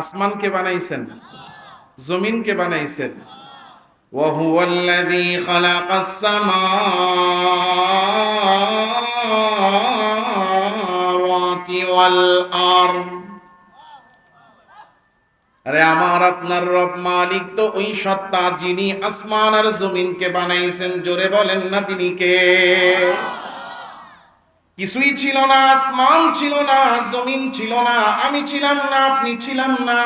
আসমানকে বানাইছেন, জমিনকে বানাইছেন। ওয়া হুয়াল্লাযী খালাকাস সামাওয়াতি ওয়াল আরদ। আরে আমার আপনার রব মালিক তো ওই সত্তা যিনি আসমান আর জমিনকে বানাইছেন। জোরে বলেন না তিনি কে? কিছুই ছিল না, আসমান ছিল না, জমিন ছিল না, আমি ছিলাম না, আপনি ছিলাম না,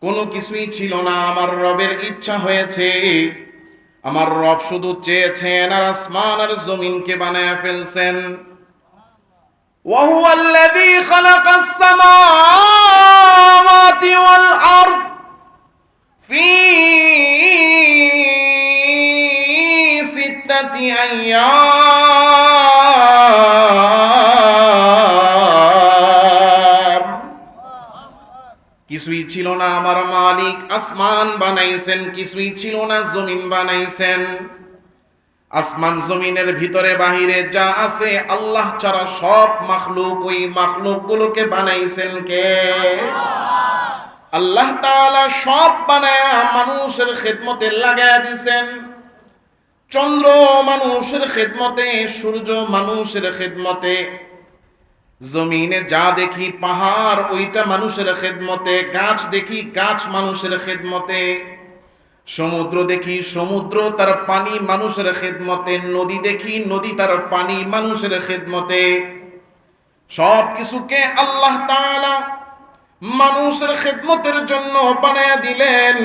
কোনো কিছুই ছিল না। আমার রবের ইচ্ছা হয়েছে, আমার রব শুধু চেয়েছেন আর আসমান আর জমিনকে বানায় ফেলছেন। وهو الذي خلق السماوات والأرض في 6 أيام। কিছুই ছিল না, আমার মালিক আসমান বানাইছেন, কিছুই ছিল না, জমিন বানাইছেন। আসমান জমিনের ভিতরে বাহিরে যা আছে আল্লাহ ছাড়া সব মাখলুক, ওই মাখলুকগুলোকে বানাইছেন কে? আল্লাহ তাআলা সব বানায়া মানুষের খেদমতে লাগায়া দিছেন। চন্দ্র মানুষের খেদমতে, সূর্য মানুষের খেদমতে, জমিনে যা দেখি পাহাড় ওইটা মানুষের খেদমতে, গাছ দেখি গাছ মানুষের খেদমতে, সমুদ্র দেখি সমুদ্র তার পানি মানুষের খেদমতে, নদী দেখি নদী তার পানি মানুষের খেদমতে। সব কিছুকে আল্লাহ তাআলা মানুষের খেদমতের জন্য বানায়া দিলেন।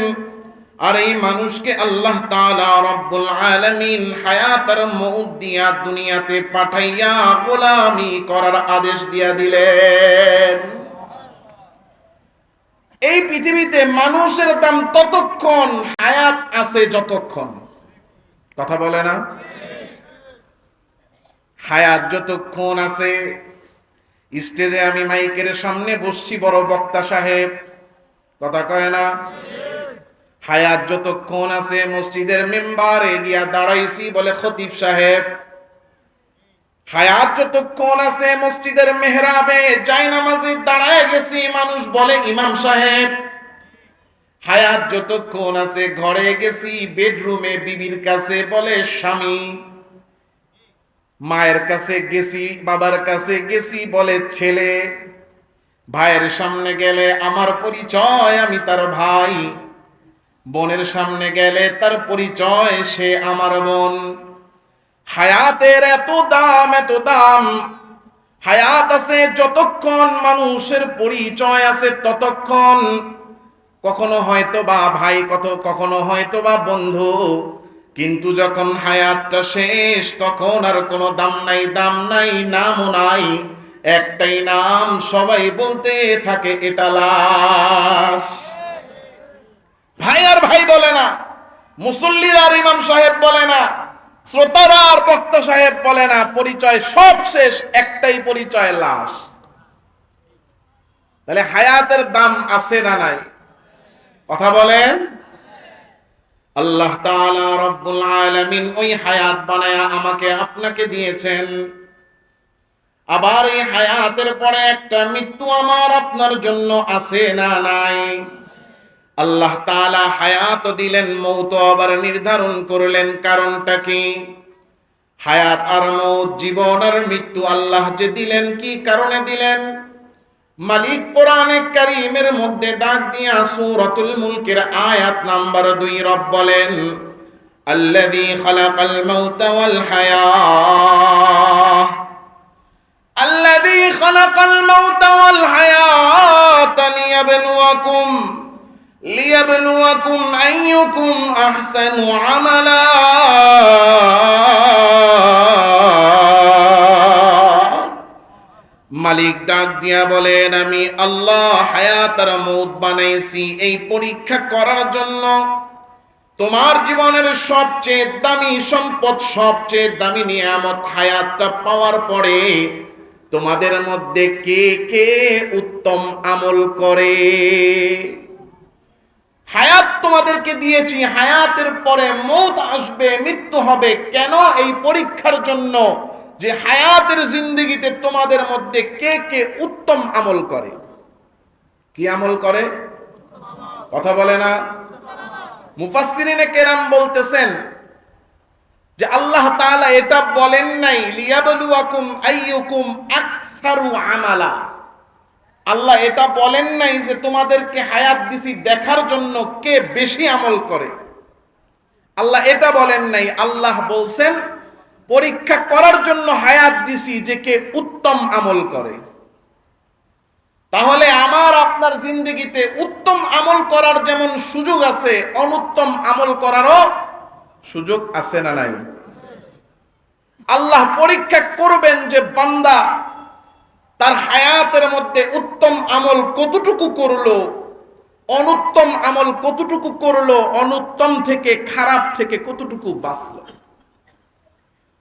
আর এই মানুষকে আল্লাহ তাআলা রব্বুল আলামিন হায়াতের মউত দিয়া দুনিয়াতে পাঠাইয়া গোলামি করার আদেশ দিয়া দিলেন। এই পৃথিবীতে মানুষের দাম ততক্ষণ, হায়াত আছে যতক্ষণ। কথা বলে না? হায়াত যতক্ষণ আছে। স্টেজে আমি মাইকের সামনে বসছি, বড় বক্তা সাহেব, কথা কয় না? হায়াত যতক্ষণ আছে। মসজিদের মেম্বারে গিয়া দাঁড়াইছি, বলে খতিব সাহেব। হায়াত যতক্ষণ আছে। মসজিদের মেহরাবে জায়নামাজে দাঁড়ায় গেছি, মানুষ বলে ইমাম সাহেব। হায়াত যতক্ষণ আছে। ঘরে গেছি, বেডরুমে বিবির কাছে বলে স্বামী। মায়ের কাছে গেছি, বাবার কাছে গেছি, বলে ছেলে। ভাইয়ের সামনে গেলে আমার পরিচয়, আমি তার ভাই। বোনের সামনে গেলে তার পরিচয়, সে আমার বোন। হায়াতের এত দাম, এত দাম। হায়াত আছে যতক্ষণ, মানুষের পরিচয় আছে ততক্ষণ। কখনো হয়তো বা ভাই, কখনো হয়তো বা বন্ধু, কিন্তু যখন হায়াতটা শেষ তখন আর কোনো দাম নাই, দাম নাই, নামও নাই। একটাই নাম, সবাই বলতে থাকে এটা লাশ। ভাই আর ভাই বলে না, মুসল্লির আর ইমাম সাহেব বলে না, শ্রোতারা আর বক্তা সাহেব বলে না, পরিচয় সব শেষ, একটাই পরিচয়, লাশ। তাহলে হায়াতের দাম আছে না নাই? কথা বলেন। আল্লাহ তাআলা রব্বুল আলামিন ওই হায়াত বানায়া আমাকে আপনাকে দিয়েছেন। আবার এই হায়াতের পরে একটা মৃত্যু আমার আপনার জন্য আছে না নাই? আল্লাহ তাআলা হায়াত দিলেন, মৌত আবার নির্ধারণ করলেন। কারণটা কি? হায়াত আর মৌত, জীবন আর মৃত্যু আল্লাহ যে দিলেন, কি কারণে দিলেন? মালিক কোরআনে কারীমের মধ্যে ডাক দিয়া সূরাতুল মুলকের আয়াত নাম্বার 2 রব বলেন, আল্লাযী খালাকাল মাউতা ওয়াল হায়াত, আল্লাযী খালাকাল মাউতা ওয়াল হায়াতা লিয়াবলুয়াকুম আইয়ুকুম আহসানু আমালা। মালিক ডাক দিয়া বলেন, আমি আল্লাহ হায়াত আর মউত বানাইছি এই পরীক্ষা করার জন্য। তোমার জীবনের সবচেয়ে দামি সম্পদ, সবচেয়ে দামি নিয়ামত হায়াতটা পাওয়ার পরে তোমাদের মধ্যে কে কে উত্তম আমল করে। হায়াত তোমাদেরকে দিয়েছি, হায়াতের পরে মউত আসবে, মৃত্যু হবে। কেন? এই পরীক্ষার জন্য যে হায়াতের জিন্দেগিতে তোমাদের মধ্যে কে কে উত্তম আমল করে। কি আমল করে? কথা বলে না। মুফাসসিরিনে কেরাম বলতেছেন যে আল্লাহ তাআলা এটা বলেন নাই লিয়াবলুয়াকুম আইয়ুকুম আকসারু আমালা। আল্লাহ এটা বলেন নাই যে তোমাদেরকে হায়াত দিছি দেখার জন্য কে বেশি আমল করে। আল্লাহ এটা বলেন নাই। আল্লাহ বলছেন পরীক্ষা করার জন্য হায়াত দিছি যে কে উত্তম আমল করে। তাহলে আমার আপনার জিন্দেগিতে উত্তম আমল করার যেমন সুযোগ আছে, অনুত্তম আমল করারও সুযোগ আছে না নাই? আল্লাহ পরীক্ষা করবেন যে বান্দা তার হায়াতের মধ্যে উত্তম আমল কতটুকু করলো, অনুত্তম আমল কতটুকু করলো, অনুত্তম থেকে খারাপ থেকে কতটুকু বাঁচলো।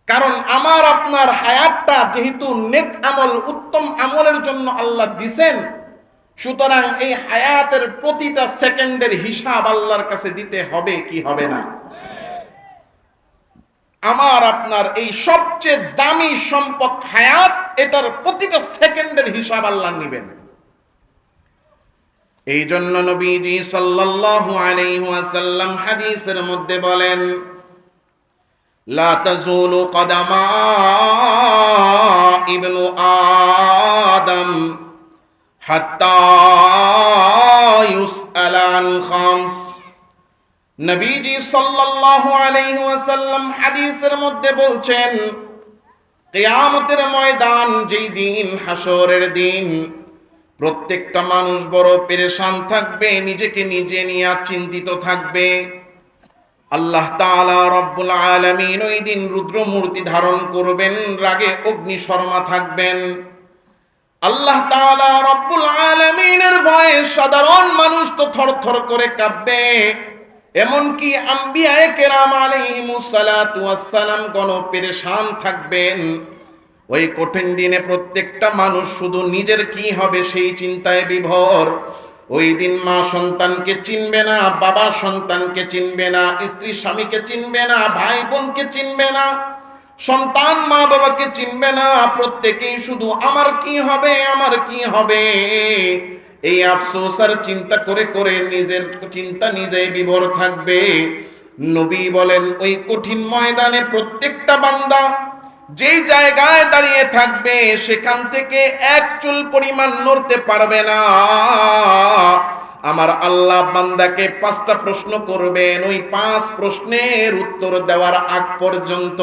কারণ আমার আপনার হায়াতটা যেহেতু নেক আমল, উত্তম আমলের জন্য আল্লাহ দিছেন, সুতরাং এই হায়াতের প্রতিটা সেকেন্ডের হিসাব আল্লাহর কাছে দিতে হবে কি হবে না? আমার আপনার এই সবচেয়ে দামি সম্পদ হায়াত, এটার প্রতিটা সেকেন্ডের হিসাব আল্লাহ নেবেন। এই জন্য নবীজি সাল্লাল্লাহু আলাইহি ওয়াসাল্লাম হাদিসের মধ্যে বলেন, লা তাজুলু কদামা ইবনু আদম হাত্তা ইউসআলা আন খামস। নবীজি সাল্লাল্লাহু আলাইহি ওয়াসাল্লাম হাদিসের মধ্যে বলছেন, কিয়ামতের ময়দান যেই দিন, হাসরের দিন, প্রত্যেকটা মানুষ বড় পেরেশান থাকবে, নিজেকে নিজে নিয়ে চিন্তিত থাকবে। আল্লাহ তাআলা রব্বুল আলামিন ওই দিন রুদ্রমূর্তি ধারণ করবেন, রাগে অগ্নিশর্মা থাকবেন। আল্লাহ তাআলা রব্বুল আলামিনের ভয়ে সাধারণ মানুষ তো থরথর করে কাঁপবে, এমনকি আম্বিয়ায়ে কেরাম আলাইহিমুস সালাতু ওয়াস সালাম গণ পেরেশান থাকবেন। ওই কঠিন দিনে প্রত্যেকটা মানুষ শুধু নিজের কি হবে সেই চিন্তায় বিভোর। ওই দিন মা সন্তানকে চিনবে না, বাবা সন্তানকে চিনবে না, স্ত্রী স্বামীকে চিনবে না, ভাই বোনকে চিনবে না, সন্তান মা বাবাকে চিনবে না। প্রত্যেকেই শুধু আমার কি হবে, আমার কি হবে, এই আফসোস আর চিন্তা করে করে নিজের চিন্তা নিজেই বিভোর থাকবে। নবী বলেন ওই কঠিন ময়দানে প্রত্যেকটা বান্দা যেই জায়গায় দাঁড়িয়ে থাকবে সেখান থেকে এক চুল পরিমাণ নড়তে পারবে না। আমার আল্লাহ বান্দাকে 5টা প্রশ্ন করবেন, ওই 5 প্রশ্নের উত্তর দেওয়ার আগ পর্যন্ত।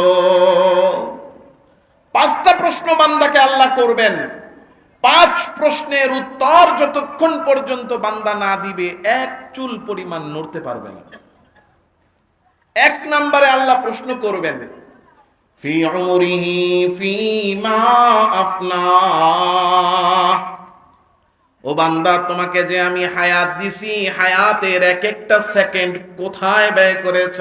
5টা প্রশ্ন বান্দাকে আল্লাহ করবেন। 5 প্রশ্নের উত্তর যতক্ষণ পর্যন্ত বান্দা না দিবে এক চুল পরিমাণ নড়তে পারবে না। 1 নম্বরে আল্লাহ প্রশ্ন করবেন, ফি উমরিহি ফিমা আফনা। ও বান্দা, তোমাকে যে আমি হায়াত দিছি, হায়াতের এক একটা সেকেন্ড কোথায় ব্যয় করেছ?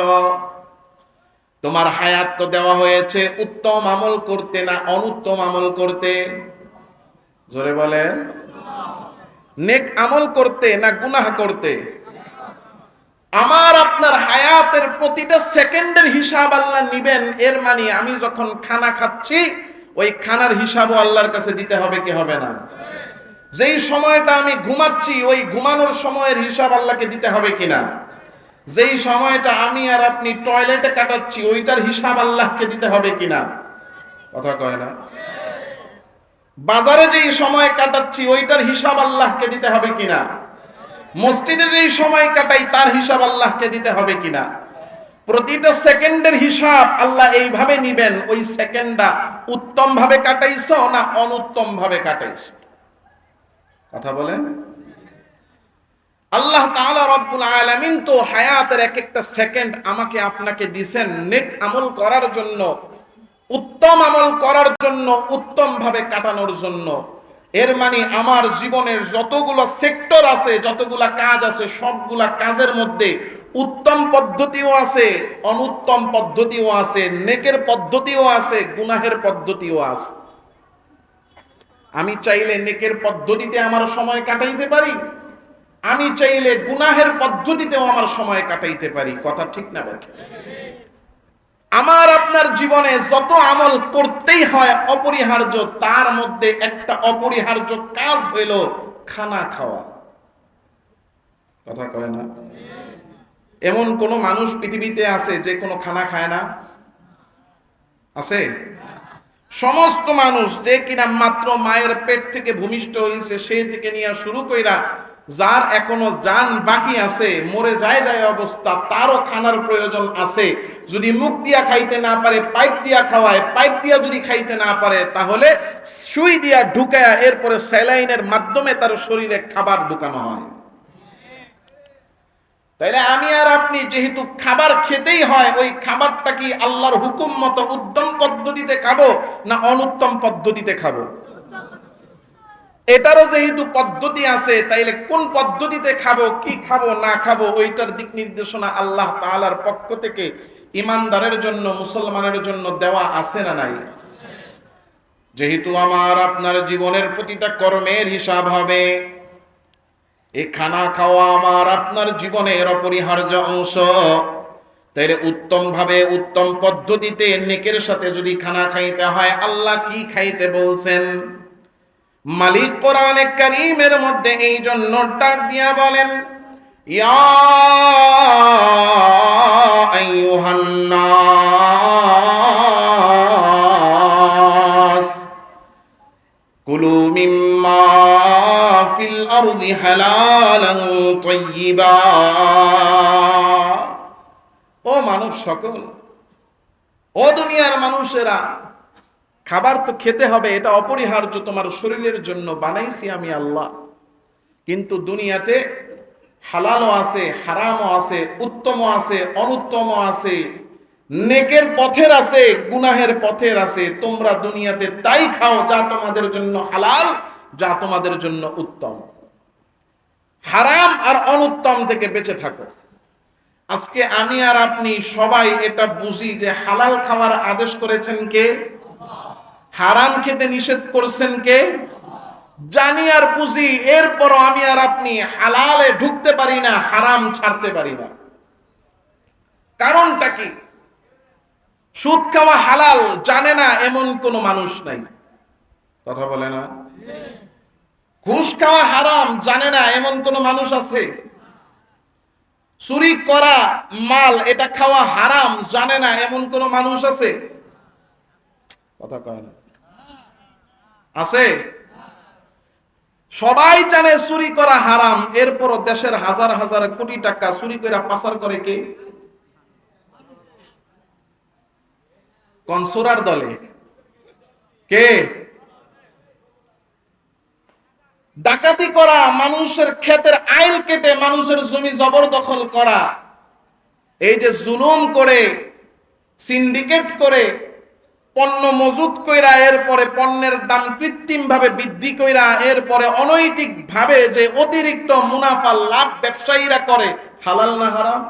তোমার হায়াত তো দেওয়া হয়েছে উত্তম আমল করতে, না অনুত্তম আমল করতে? জোরে বলে, নেক আমল করতে না গুনাহ করতে? আমার আপনার হায়াতের প্রতিটা সেকেন্ডের হিসাব আল্লাহ নিবেন। এর মানে আমি যখন খানা খাচ্ছি ওই খানার হিসাবও আল্লাহর কাছে দিতে হবে কি হবে না? যেই সময়টা আমি ঘুমাচ্ছি ওই ঘুমানোর সময়ের হিসাব আল্লাহকে দিতে হবে কিনা? যেই সময়টা আমি আর আপনি টয়লেটে কাটাচ্ছি ওইটার হিসাব আল্লাহকে দিতে হবে কিনা? কথা কয় না। বাজারে যেই সময় কাটাচ্ছি ওইটার হিসাব আল্লাহকে দিতে হবে কিনা? মসজিদে যেই সময় কাটাই তার হিসাব আল্লাহকে দিতে হবে কিনা? প্রতিটা সেকেন্ডের হিসাব আল্লাহ এইভাবে নিবেন, ওই সেকেন্ডটা উত্তম ভাবে কাটাইছো না অনুত্তম ভাবে কাটাইছো? কথা বলেন। আল্লাহ তাআলা রব্বুল আলামিন তো হায়াতের এক একটা সেকেন্ড আমাকে আপনাকে দিবেন নেক আমল করার জন্য, উত্তম আমল করার জন্য, উত্তম ভাবে কাটানোর জন্য। এর মানে আমার জীবনের যতগুলো সেক্টর আছে, যতগুলা কাজ আছে, সবগুলা কাজের মধ্যে উত্তম পদ্ধতিও আছে, অনুত্তম পদ্ধতিও আছে, নেকের পদ্ধতিও আছে, গুনাহের পদ্ধতিও আছে। আমি চাইলে নেকের পদ্ধতিতে আমার সময় কাটাইতে পারি, আমি চাইলে গুনাহের পদ্ধতিতেও আমার সময় কাটাইতে পারি। কথা ঠিক না বেঠিক? আমার আপনার জীবনে যত আমল করতেই হয় অপরিহার্য, তার মধ্যে একটা অপরিহার্য কাজ হইল খানা খাওয়া। কথা কয় না? এমন কোন মানুষ পৃথিবীতে আছে যে কোনো খানা খায় না? আছে? সমস্ত মানুষ যে কিনা মাত্র মায়ের পেট থেকে ভূমিষ্ঠ হয়েছে সেই থেকে নিয়ে শুরু কইরা যার এখনো জান বাকি আছে, মরে যায় অবস্থা, তারও খানার প্রয়োজন আছে। যদি মুখ দিয়া খাইতে না পারে পাইপ দিয়া খাওয়ায়, পাইপ দিয়া যদি খাইতে না পারে তাহলে সুই দিয়া ঢুকায়া এরপরে স্যালাইনের মাধ্যমে তার শরীরে খাবার ঢুকানো হয়। তাইলে আমি আর আপনি যেহেতু খাবার খেতেই হয়, ওই খাবারটা কি আল্লাহর হুকুম মতো উত্তম পদ্ধতিতে খাবো না অনুত্তম পদ্ধতিতে খাবো? এটারও যেহেতু পদ্ধতি আছে, তাইলে কোন পদ্ধতিতে খাবো, কি খাবো না খাবো, ওইটার দিক নির্দেশনা আল্লাহ তাআলার পক্ষ থেকে ইমানদারের জন্য, মুসলমানের জন্য দেওয়া আছে না নাই? যেহেতু আমার আপনার জীবনের প্রতিটা কর্মের হিসাব হবে, এই খানা খাওয়া আমার আপনার জীবনের অপরিহার্য অংশ, তাইলে উত্তম ভাবে উত্তম পদ্ধতিতে নেকের সাথে যদি খানা খাইতে হয়, আল্লাহ কি খাইতে বলছেন? মালিক কোরআনে কারীমের মধ্যে এই জন্য ডাক দিয়া বলেন, ইয়া আইয়ুহান নাস কুলু মিম্মা ফিল আরদি হালালান তাইয়্যিবা। ও মানব সকল, ও দুনিয়ার মানুষেরা, খাবার তো খেতে হবে, এটা অপরিহার্য, তোমার শরীরের জন্য বানাইছি আমি আল্লাহ। কিন্তু দুনিয়াতে হালালও আছে, হারামও আছে, উত্তমও আছে, অনুত্তমও আছে, নেকের পথের আছে, গুনাহের পথের আছে। তোমরা দুনিয়াতে তাই খাও যা তোমাদের জন্য হালাল, যা তোমাদের জন্য উত্তম। হারাম আর অনুত্তম থেকে বেঁচে থাকো। আজকে আমি আর আপনি সবাই এটা বুঝি যে হালাল খাওয়ার আদেশ করেছেন কে? হারাম খেতে নিষেধ করছেন কে? জানি আর বুঝি, এরপরও আমি আর আপনি হালালে ঢুকতে পারি না, হারাম ছাড়তে পারি না। কারণটা কি? সুদ খাওয়া হালাল জানে না এমন কোন মানুষ নাই। কথা বলে না? ঘুষ খাওয়া হারাম জানে না এমন কোন মানুষ আছে? চুরি করা মাল এটা খাওয়া হারাম জানে না এমন কোন মানুষ আছে? কথা কয় না? আছে? সবাই জানে চুরি করা হারাম, এরপরও দেশের হাজার হাজার কোটি টাকা চুরি করে পাচার করে কে? কনসোরার দলে কে? ডাকাতি করা, মানুষের ক্ষেতের আইল কেটে মানুষের জমি জবরদখল করা, এই যে জুলুম করে, সিন্ডিকেট করে পণ্য মজুত কইরা এরপরে পণ্যের দাম কৃত্রিম ভাবে বৃদ্ধি কইরা এরপরে অনৈতিক ভাবে যে অতিরিক্ত মুনাফা লাভ ব্যবসায়ীরা করে, হালাল না হারাম?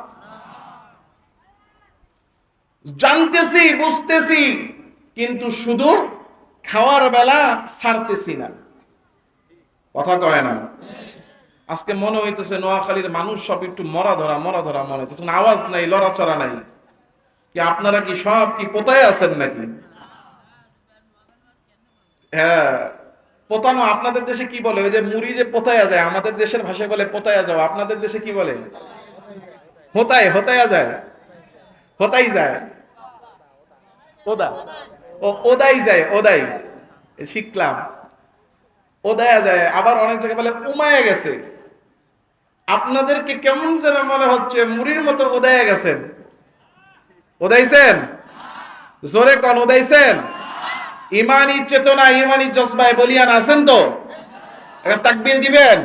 জানতেছি, বুঝতেছি, কিন্তু শুধু খাওয়ার বেলা ছাড়তেছি না। কথা কয় না? আজকে মনে হইতেছে নোয়াখালীর মানুষ সব একটু মরা ধরা মনে হইতেছে, আওয়াজ নাই, লড়াচড়া নাই। কি আপনারা কি সব কি পোতায় আছেন নাকি? হ্যাঁ, পোতানো আপনাদের দেশে কি বলে? ওই যে মুড়ি যে পোতায়া যায়, আমাদের দেশের ভাষায় বলে পোতায়া যাও, আপনাদের দেশে কি বলে? হোতায়া যায়, হোতাই যায়, ওদা, ও ওদাই যায়, ওদাই শিখলাম, ওদায়া যায়। আবার অনেক জায়গায় বলে উমায়া গেছে। আপনাদেরকে কেমন যেন মনে হচ্ছে মুড়ির মতো ওদায়া গেছেন। ওদাইছেন? জোরে কোন ওদাইছেন? ইমানি চেতনা, ইমানি জজবায় বলিয়ান আছেন তো? একটা তাকবীর দিবেন,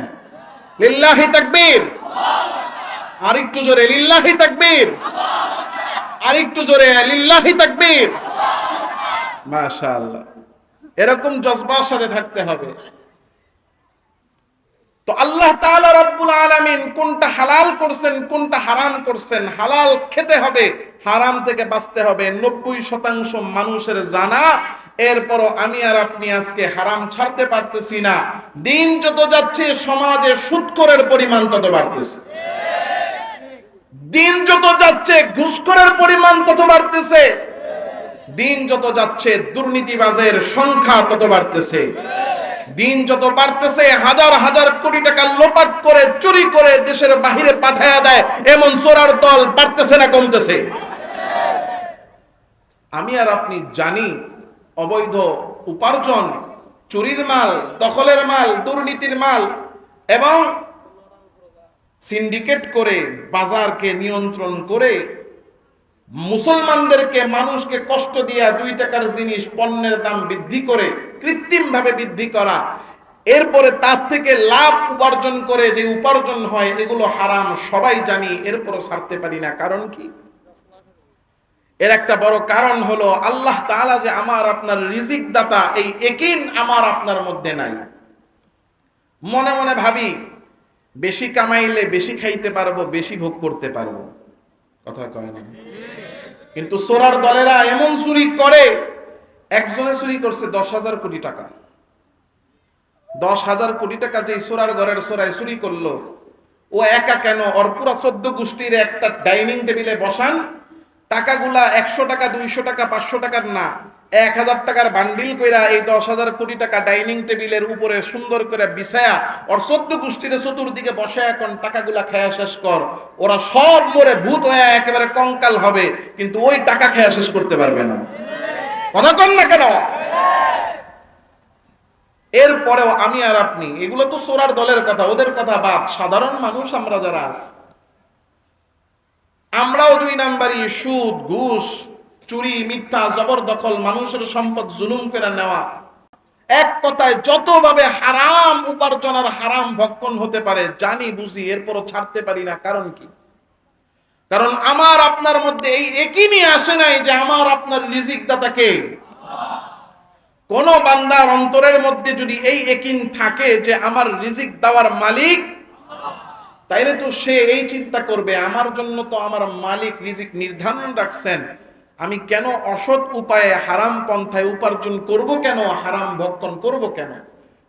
লিল্লাহি তাকবীর। আরেকটু জোরে লিল্লাহি তাকবীর, আরেকটু জোরে লিল্লাহি তাকবীর। মাশাআল্লাহ, এরকম জজবার সাথে থাকতে হবে। তো আল্লাহ তাআলা রব্বুল আলামিন কোনটা হালাল করছেন, কোনটা হারাম করছেন, হালাল খেতে হবে, হারাম থেকে বাঁচতে হবে 90% মানুষের জানা। এরপরও আমি আর আপনি আজকে হারাম ছাড়তে পারতেছি না। দিন যত যাচ্ছে সমাজে সুদখোরের পরিমাণ তত বাড়তেছে, দিন যত যাচ্ছে ঘুষখোরের পরিমাণ তত বাড়তেছে, দিন যত যাচ্ছে দুর্নীতিবাজের সংখ্যা তত বাড়তেছে, দিন যত বাড়তেছে হাজার হাজার কোটি টাকা লোপাট করে চুরি করে দেশের বাহিরে পাঠায়া দেয়, এমন চোরার দল বাড়তেছে না কমতেছে? আমি আর আপনি জানি অবৈধ উপার্জন, চুরির মাল, দখলের মাল, দুর্নীতির মাল এবং সিন্ডিকেট করে বাজারকে নিয়ন্ত্রণ করে মুসলমানদেরকে, মানুষকে কষ্ট দিয়া 2 টাকার জিনিস পণ্যের দাম বৃদ্ধি করে কৃত্রিমভাবে বৃদ্ধি করা, এরপরে তার থেকে লাভ উপার্জন করে যে উপার্জন হয় এগুলো হারাম, সবাই জানি, এরপরও ছাড়তে পারি না। কারণ কি? এর একটা বড় কারণ হলো আল্লাহ তাআলা যে আমার আপনার রিজিক দাতা, এই ইয়াকিন আমার আপনার মধ্যে নাই। মনে মনে ভাবি বেশি কামাইলে বেশি খাইতে পারবো, বেশি ভোগ করতে পারবো, কথা কয় না? কিন্তু চোরার দলেরা এমন চুরি করে, একজনে চুরি করছে 10,000 কোটি টাকা। 10,000 কোটি টাকা যে চোরার ঘরের চোরাই চুরি করলো, ও একা কেন, ওর পুরা 14 গোষ্ঠীর একটা ডাইনিং টেবিলে বসান, টাকাগুলা 100 টাকা, 200 টাকা, 500 টাকার না, 1000 টাকার বান্ডিল কইরা এই 10,000 কোটি টাকা ডাইনিং টেবিলের উপরে সুন্দর করে বিছায়া ওর 14 গোষ্ঠীর চতুর্দিকে বসে এখন টাকাগুলা খায়া শেষ কর। ওরা সব মরে ভূত হয়ে একেবারে কঙ্কাল হবে, কিন্তু ওই টাকা খায়া শেষ করতে পারবে না। কথা কন না কেন? এরপরেও আমি আর আপনি, এগুলো তো চোরার দলের কথা, ওদের কথা বাদ, সাধারণ মানুষ আমরা যারা আছি, আমরাও 2 নাম্বারি, সুদ, ঘুষ, চুরি, মিথ্যা, জবরদখল, মানুষের সম্পদ জুলুম করে নেওয়া, এক কথায় যতভাবে হারাম উপার্জন আর হারাম ভক্ষণ হতে পারে জানি বুঝি, এরপরও ছাড়তে পারি না। কারণ কি? কারণ আমার আপনার মধ্যে এই ইয়াকিনই আসে নাই যে আমার আপনার রিজিক দাতাকে। কোন বান্দার অন্তরের মধ্যে যদি এই ইয়াকিন থাকে যে আমার রিজিক দেওয়ার মালিক, তাইলে তো সে এই চিন্তা করবে আমার জন্য তো আমার মালিক রিজিক নির্ধারণ রাখছেন, আমি কেন অসৎ উপায়ে হারাম পন্থায় উপার্জন করব, কেন হারাম ভক্ষণ করব কেন?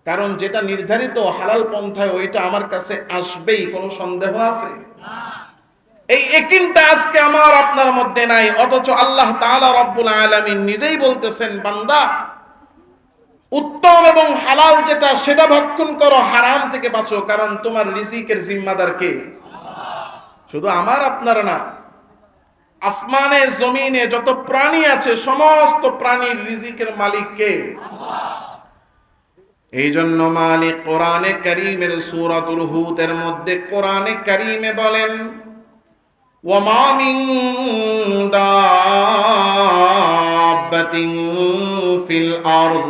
কারণ যেটা নির্ধারিত হালাল পন্থায় ওইটা আমার কাছে আসবেই, কোনো সন্দেহ আছে? এই ইয়াকিনটা আজকে আমার আপনার মধ্যে নাই, অথচ আল্লাহ তাআলা রব্বুল আলামিন নিজেই বলতেছেন, বান্দা উত্তম এবং হালাল যেটা সেটা ভক্ষণ করো, হারাম থেকে বাঁচো, কারণ তোমার রিজিকের জিম্মাদার কে? শুধু আমার আপনার না, আসমানে জমিনে যত প্রাণী আছে সমস্ত প্রাণীর রিজিকের মালিক কে? এই জন্য মালিক কোরআনে কারীমের সূরাতুল হুদের মধ্যে কোরআনে কারীমে বলেন, ওয়ামা মিন দাব্বাতিন ফিল আরদ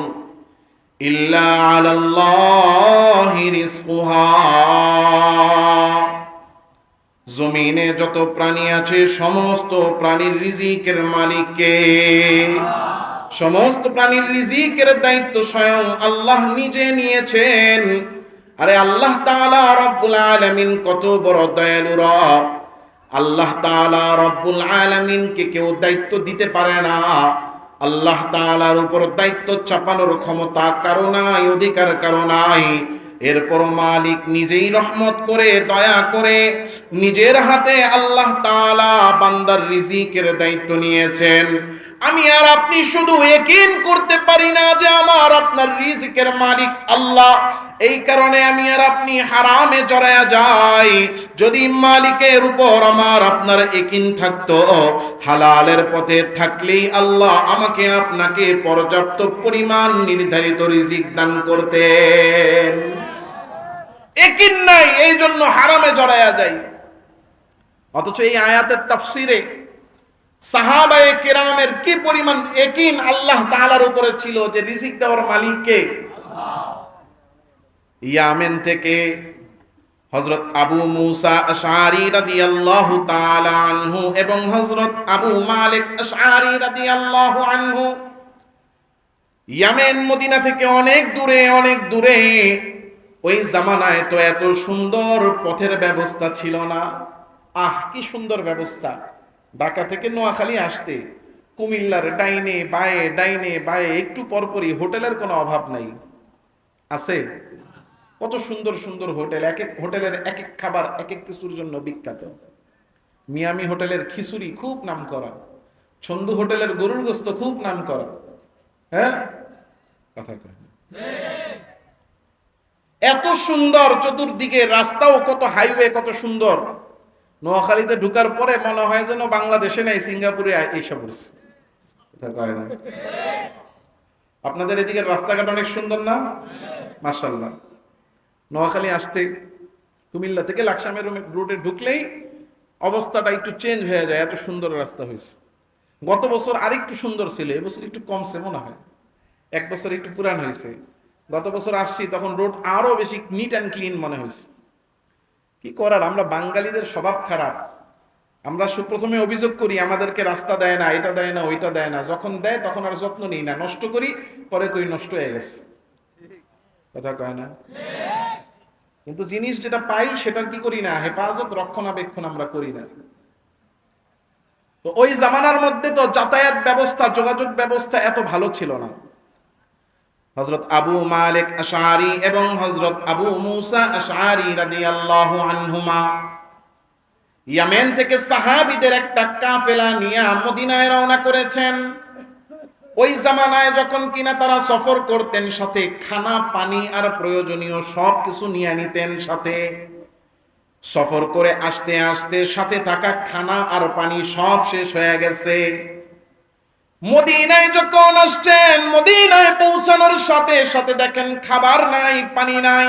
ইল্লা আলাল্লাহি রিজকুহা। জমিনে যত প্রাণী আছে সমস্ত প্রাণীর রিজিকের মালিক কে? সমস্ত প্রাণীর রিজিকের দায়িত্ব স্বয়ং আল্লাহ নিজে নিয়েছেন। আরে আল্লাহ তাআলা রব্বুল আলামিন কত বড় দয়ালু রব! আল্লাহ তাআলা রব্বুল আলামিনকে কেউ দায়িত্ব দিতে পারে না। আল্লাহ তাআলার উপর দায়িত্ব চাপানোর ক্ষমতা কারো নাই, অধিকার কারো নাই। এরপর মালিক নিজেই রহমত করে, দয়া করে নিজের হাতে আল্লাহ তাআলা বান্দার রিজিকের দায়িত্ব নিয়েছেন। আমি আর আপনি শুধু ইয়াকিন করতে পারি না যে আমার আপনার রিজিকের মালিক আল্লাহ, এই কারণে আমি আর আপনি হারামে জড়ায়া যাই। যদি মালিকের উপর আমার আপনার ইয়াকিন থাকতো, হালালের পথে থাকলেই আল্লাহ আমাকে আপনাকে পর্যাপ্ত পরিমাণ নির্ধারিত রিজিক দান করতেন। ইয়াকিন নাই, এই জন্য হারামে জড়ায়া যাই। অথচ এই আয়াতের তাফসিরে সাহাবায়ে কেরামের কি পরিমাণ ইয়াকিন আল্লাহ তাআলার উপরে ছিল যে রিজিক দেওয়ার মালিক কে? ইয়ামেন থেকে হযরত আবু মুসা আশআরী রাদিয়াল্লাহু তাআলা আনহু এবং হযরত আবু মালিক আশআরী রাদিয়াল্লাহু আনহু ইয়ামেন মদিনা থেকে অনেক দূরে, অনেক দূরে। ওই জামানায় তো এত সুন্দর পথের ব্যবস্থা ছিল না। কি সুন্দর ব্যবস্থা! ঢাকা থেকে নোয়াখালী আসতে কুমিল্লার ডাইনে বায়ে, ডাইনে বায়ে একটু পরপরই হোটেলের কোনো অভাব নাই। আছে কত সুন্দর সুন্দর হোটেল, এক এক হোটেলের এক এক খাবার এক এক কিছুর জন্য বিখ্যাত। মিয়ামি হোটেলের খিচুড়ি খুব নাম করা, ছন্দু হোটেলের গরুর গোস্ত খুব নাম করা। হ্যাঁ, কথা কয় এত সুন্দর, চতুর্দিকে রাস্তাও কত, হাইওয়ে কত সুন্দর। নোয়াখালীতে ঢুকার পরে মনে হয় যেন বাংলাদেশে নাই, সিঙ্গাপুরে এসে পড়ছে। আপনাদের এদিকে রাস্তাঘাট অনেক সুন্দর না? মাশাআল্লাহ। নোয়াখালী আসতে কুমিল্লা থেকে লাকসামের রোডে ঢুকলেই অবস্থাটা একটু চেঞ্জ হয়ে যায়, এত সুন্দর রাস্তা হয়েছে। গত বছর আরেকটু সুন্দর ছিল, এবছর একটু কমছে মনে হয়, এক বছর একটু পুরান হয়েছে। গত বছর আসছি তখন রোড আরো বেশি নিট অ্যান্ড ক্লিন মনে হয়েছে। কি করার, আমরা বাঙালিদের স্বভাব খারাপ। আমরা প্রথমে অভিযোগ করি আমাদেরকে রাস্তা দেয় না, এটা দেয় না, ওইটা দেয় না। যখন দেয় তখন আর যত্ন নিই না, নষ্ট করি, পরে কই নষ্ট হয়ে গেছে। কথা কয় না? কিন্তু জিনিস যেটা পাই সেটার কি করি না, হেফাজত রক্ষণাবেক্ষণ আমরা করি না। তো ওই জামানার মধ্যে তো যাতায়াত ব্যবস্থা, যোগাযোগ ব্যবস্থা এত ভালো ছিল না। হযরত আবু মালিক আশআরী এবং হযরত আবু মুসা আশআরী রাদিয়াল্লাহু আনহুমা ইয়ামেন থেকে সাহাবীদের একটা কাফেলা নিয়ে মদিনায় রওনা করেছেন। ওই জামানায় যখন কিনা তারা সফর করতেন, সাথে খানা পানি আর প্রয়োজনীয় সব কিছু নিয়ে নিতেন সাথে। সফর করে আসতে আসতে সাথে থাকা খানা আর পানি সব শেষ হয়ে গেছে। মদিনায় যখন আসছেন, মদিনায় পৌঁছানোর সাথে সাথে দেখেন খাবার নাই, পানি নাই।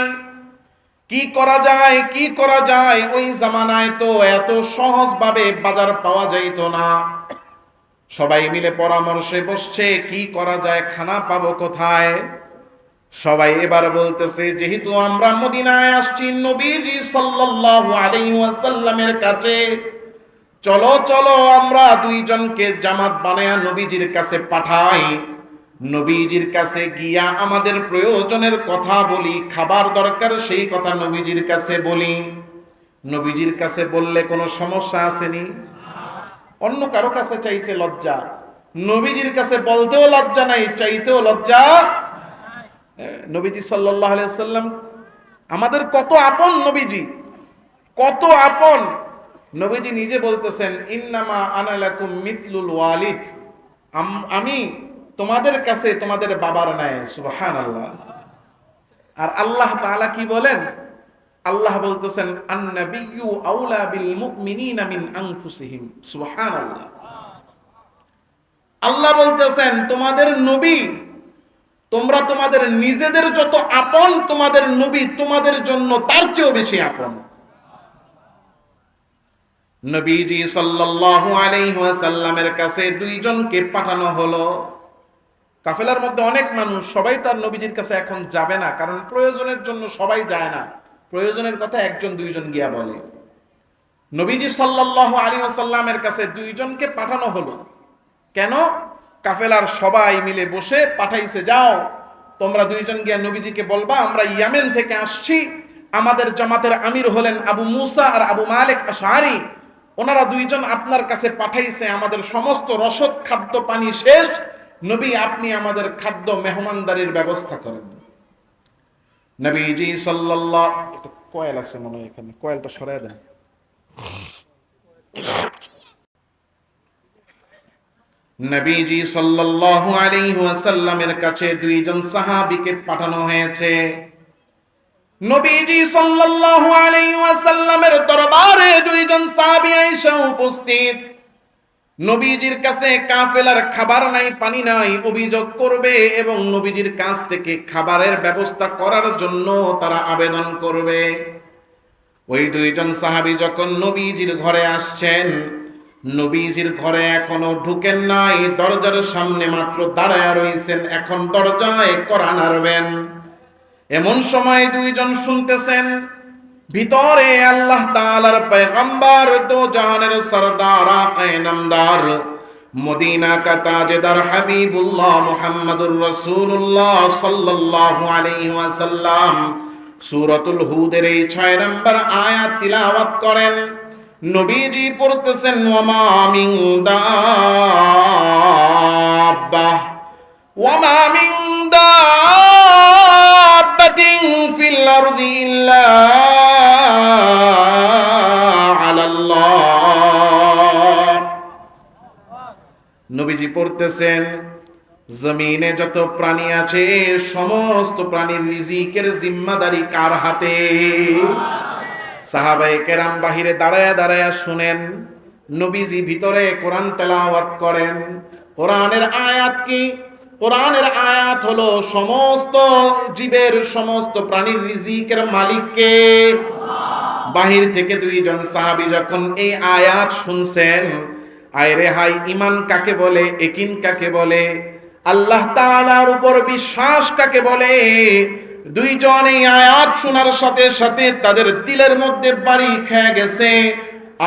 কি করা যায়, কি করা যায়? ওই জামানায় তো এত সহজভাবে বাজার পাওয়া যাইত না। সবাই মিলে পরামর্শে বসছে কি করা যায়, খানা পাবো কোথায়? সবাই এবার বলতেছে, যেহেতু আমরা মদিনায় আসছি নবীজি সাল্লাল্লাহু আলাইহি ওয়াসাল্লামের কাছে, চলো চলো আমরা দুইজনকে জামাত বানায়া নবীজির কাছে পাঠাই। নবীজির কাছে গিয়া আমাদের প্রয়োজনের কথা বলি, খাবার দরকার সেই কথা নবীজির কাছে বলি। নবীজির কাছে বললে কোনো সমস্যা আসেনি? অন্য কারো কাছে চাইতে লজ্জা, নবীজির কাছে বলতেও লজ্জা নাই, চাইতেও লজ্জা। নবীজি সাল্লাল্লাহু আলাইহি ওয়াসাল্লাম আমাদের কত আপন, নবীজি কত আপন। নবীজি নিজে বলতেছেন, ইন্নামা আনা লাকুম মিথলুল ওয়ালিদ, আমি তোমাদের কাছে তোমাদের বাবার ন্যায়। সুবহানাল্লাহ। আর আল্লাহ তাআলা কি বলেন? আল্লাহ বলতেছেন, আন-নাবিয়্যু আউলা বিল মুমিনিনা মিন আনফুসিহিম। সুবহানাল্লাহ। আল্লাহ বলতেছেন তোমাদের নবী, তোমরা তোমাদের নিজেদের যত আপন, তোমাদের নবী তোমাদের জন্য তার চেয়েও বেশি আপন। নবীজি সাল্লাল্লাহু আলাইহি ওয়াসাল্লামের কাছে দুইজনকে পাঠানো হলো। কাফেলার মধ্যে অনেক মানুষ, সবাই তার নবীজির কাছে এখন যাবে না, কারণ প্রয়োজনের জন্য সবাই যায় না, প্রয়োজনের কথা একজন দুইজন গিয়া বলে। নবীজি সাল্লাল্লাহু আলাইহি ওয়াসাল্লামের কাছে দুইজনকে পাঠানো হলো। কেন? কাফেলার সবাই মিলে বসে পাঠাইছে, যাও তোমরা দুইজন গিয়া নবীজিকে বলবা আমরা ইয়ামেন থেকে আসছি, আমাদের জামাতের আমির হলেন আবু মুসা আর আবু মালিক আশআরী, ওনারা দুইজন আপনার কাছে পাঠাইছে, আমাদের সমস্ত রসদ খাদ্য পানি শেষ, নবী আপনি আমাদের খাদ্য মেহমানদারির ব্যবস্থা করেন। নবীজি সাল্লাল্লাহু, এটা কয়েল আছে মনে হয় এখানে, কয়েলটা সরায় দেন। নবীজি সাল্লাল্লাহু আলাইহি ওয়াসাল্লামের কাছে দুইজন সাহাবীকে পাঠানো হয়েছে। নবীজি সাল্লাল্লাহু আলাইহি ওয়াসাল্লামের দরবারে দুইজন সাহাবী এসে উপস্থিত। নবীজির কাছে কাফেলার খাবার নাই, পানি নাই, অভিযোগ করবে এবং নবীজির কাছ থেকে খাবারের ব্যবস্থা করার জন্য তারা আবেদন করবে। ওই দুইজন সাহাবী যখন নবীজির ঘরে আসছেন, নবীজির ঘরে এখনো ঢুকেন নাই, দরজার সামনে মাত্র দাঁড়ায় রইছেন, এখন দরজায় কড়া নাড়বেন। এমন সময় দুইজন শুনতেছেন ভিতরে আল্লাহ তাআলার পয়গম্বর, দো জাহানের সরদার, আকায়ে নামদার, মদিনা কা তাজদার হাবিবুল্লাহ মুহাম্মাদুর রাসূলুল্লাহ সাল্লাল্লাহু আলাইহি ওয়াসাল্লাম সূরাতুল হুদের এই 6 নম্বর আয়াত তিলাওয়াত করেন। নবীজি পড়তেছেন, ওয়ামা মিন দাব্বাহ ওয়ামা মিন দাব্বাতিন ফিল আরদি ইল্লা আলাল্লাহ। নবীজি পড়তেছেন, জমিনে যত প্রাণী আছে সমস্ত প্রাণীর রিজিকের জিম্মাদারি কার হাতে? সাহাবায়ে কেরাম বাহিরে দাঁড়ায়া দাঁড়ায়া শুনেন, নবীজি ভিতরে কোরআন তেলাওয়াত করেন। কোরআনের আয়াত কি? কোরআনের আয়াত হলো সমস্ত জীবের, সমস্ত প্রাণীর রিজিকের মালিক কে? বাহির থেকে দুইজন সাহাবী যখন এই আয়াত শুনছেন, আয়রে হাই, ঈমান কাকে বলে, ইয়াকিন কাকে বলে, আল্লাহ তাআলার উপর বিশ্বাস কাকে বলে, দুইজন এই আয়াত শোনার সাথে সাথে তাদের দিলের মধ্যে বাড়ি খেয়ে গেছে,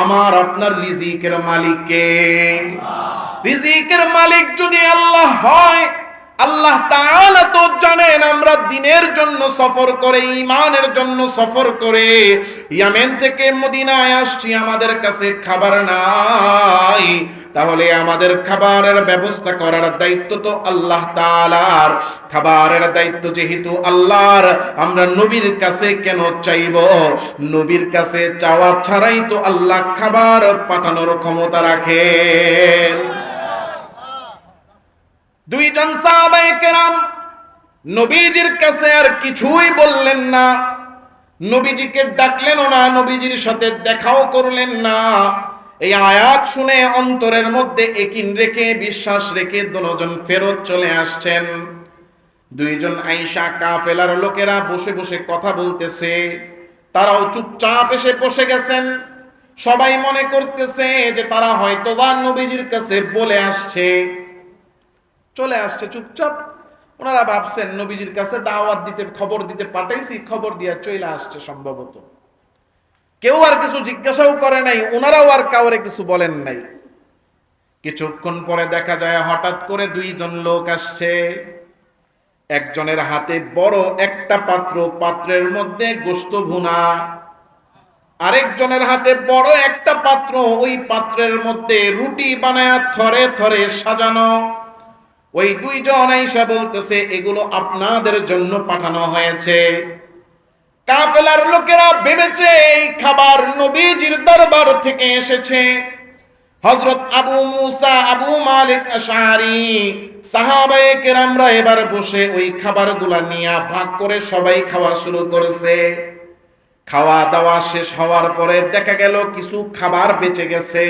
আমার আপনার রিজিকের মালিক কে? রিজিকের মালিক যদি আল্লাহ হয়, আল্লাহ তাআলা তো জানেন আমরা দিনের জন্য সফর করে, ঈমানের জন্য সফর করে ইয়ামেন থেকে মদিনায় আসছি, আমাদের কাছে খাবার নাই, তাহলে আমাদের খাবারের ব্যবস্থা করার দায়িত্ব তো আল্লাহ তাআলার। খাবারের দায়িত্ব যেহেতু আল্লাহর, আমরা নবীর কাছে কেন চাইব? নবীর কাছে চাওয়া ছাড়াই তো আল্লাহ খাবার পাঠানোর ক্ষমতা রাখেন। দুইজন সাহাবায়ে কেরাম নবীজির কাছে আর কিছুই বললেন না, নবীজিকে ডাকলেনও না, নবীজির সাথে দেখাও করলেন না। এই আয়াত শুনে অন্তরের মধ্যে ইয়াকিন রেখে, বিশ্বাস রেখে দুজন ফেরত চলে আসছেন। দুইজন আয়েশা কাফেলার লোকেরা বসে বসে কথা বলতেছে, তারাও চুপচাপ এসে বসে গেছেন। সবাই মনে করতেছে যে তারা হয়তোবা নবীজির কাছে বলে আসছে, চলে আসছে চুপচাপ। ওনারা ভাবছেন নবীজির কাছে দাওয়াত দিতে, খবর দিতে পাঠাইছি, খবর দিয়া চলে আসছে সম্ভবত। কেউ আর কিছু জিজ্ঞাসাও করে নাই, ওনারাও আর কাউরে কিছু বলেন নাই। কিছুক্ষণ পরে দেখা যায় হঠাৎ করে দুইজন লোক আসছে। একজনের হাতে বড় একটা পাত্র, পাত্রের মধ্যে গোশত ভুনা, আরেকজনের হাতে বড় একটা পাত্র, ওই পাত্রের মধ্যে রুটি বানায়া থরে থরে সাজানো। ওই দুইজন আয়েশা বলতেছে এগুলো আপনাদের জন্য পাঠানো হয়েছে। কাফেলার লোকেরা ভেবেছে এই খাবার নবীজির দরবার থেকে এসেছে। হযরত আবু মুসা, আবু মালিক আশআরী, সাহাবায়ে কেরামরা এবার বসে ওই খাবারগুলা নিয়ে ভাগ করে সবাই খাওয়া শুরু করেছে। খাওয়া দাওয়া শেষ হওয়ার পরে দেখা গেল কিছু খাবার বেঁচে গেছে।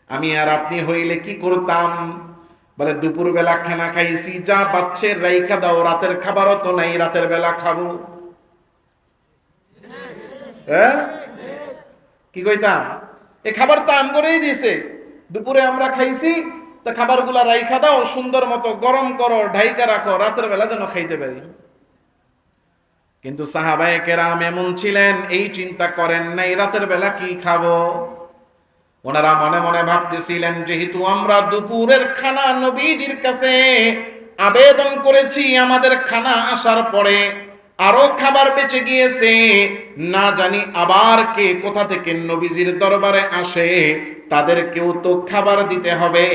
আমি আর আপনি হইলে কি করতাম? বলে দুপুর বেলা খানা খাইছি, যা বাচ্চে রাইখা দাও, রাতের খাবারও তো নাই, রাতের বেলা খাবো। হ্যাঁ, কি কইতাম? এই খাবার তো আম করেই দিয়েছে, দুপুরে আমরা খাইছি, তা খাবারগুলা রাইখা দাও, সুন্দর মতো গরম করো, ঢাইকা রাখো, রাতের বেলা যেন খাইতে পারি। কিন্তু সাহাবায়ে কেরাম এমন ছিলেন, এই চিন্তা করেন নাই রাতের বেলা কি খাবো। ওনারা মনে মনে ভাবতেছিলেন যেহেতু আমরা দুপুরের খানা নবীজির কাছে আবেদন করেছি, আমাদের খানা আসার পরে আরো খাবার বেঁচে গিয়েছে, না জানি আবার কে কোথা থেকে নবীজির দরবারে আসে, তাদেরকেও তো খাবার দিতে হবে।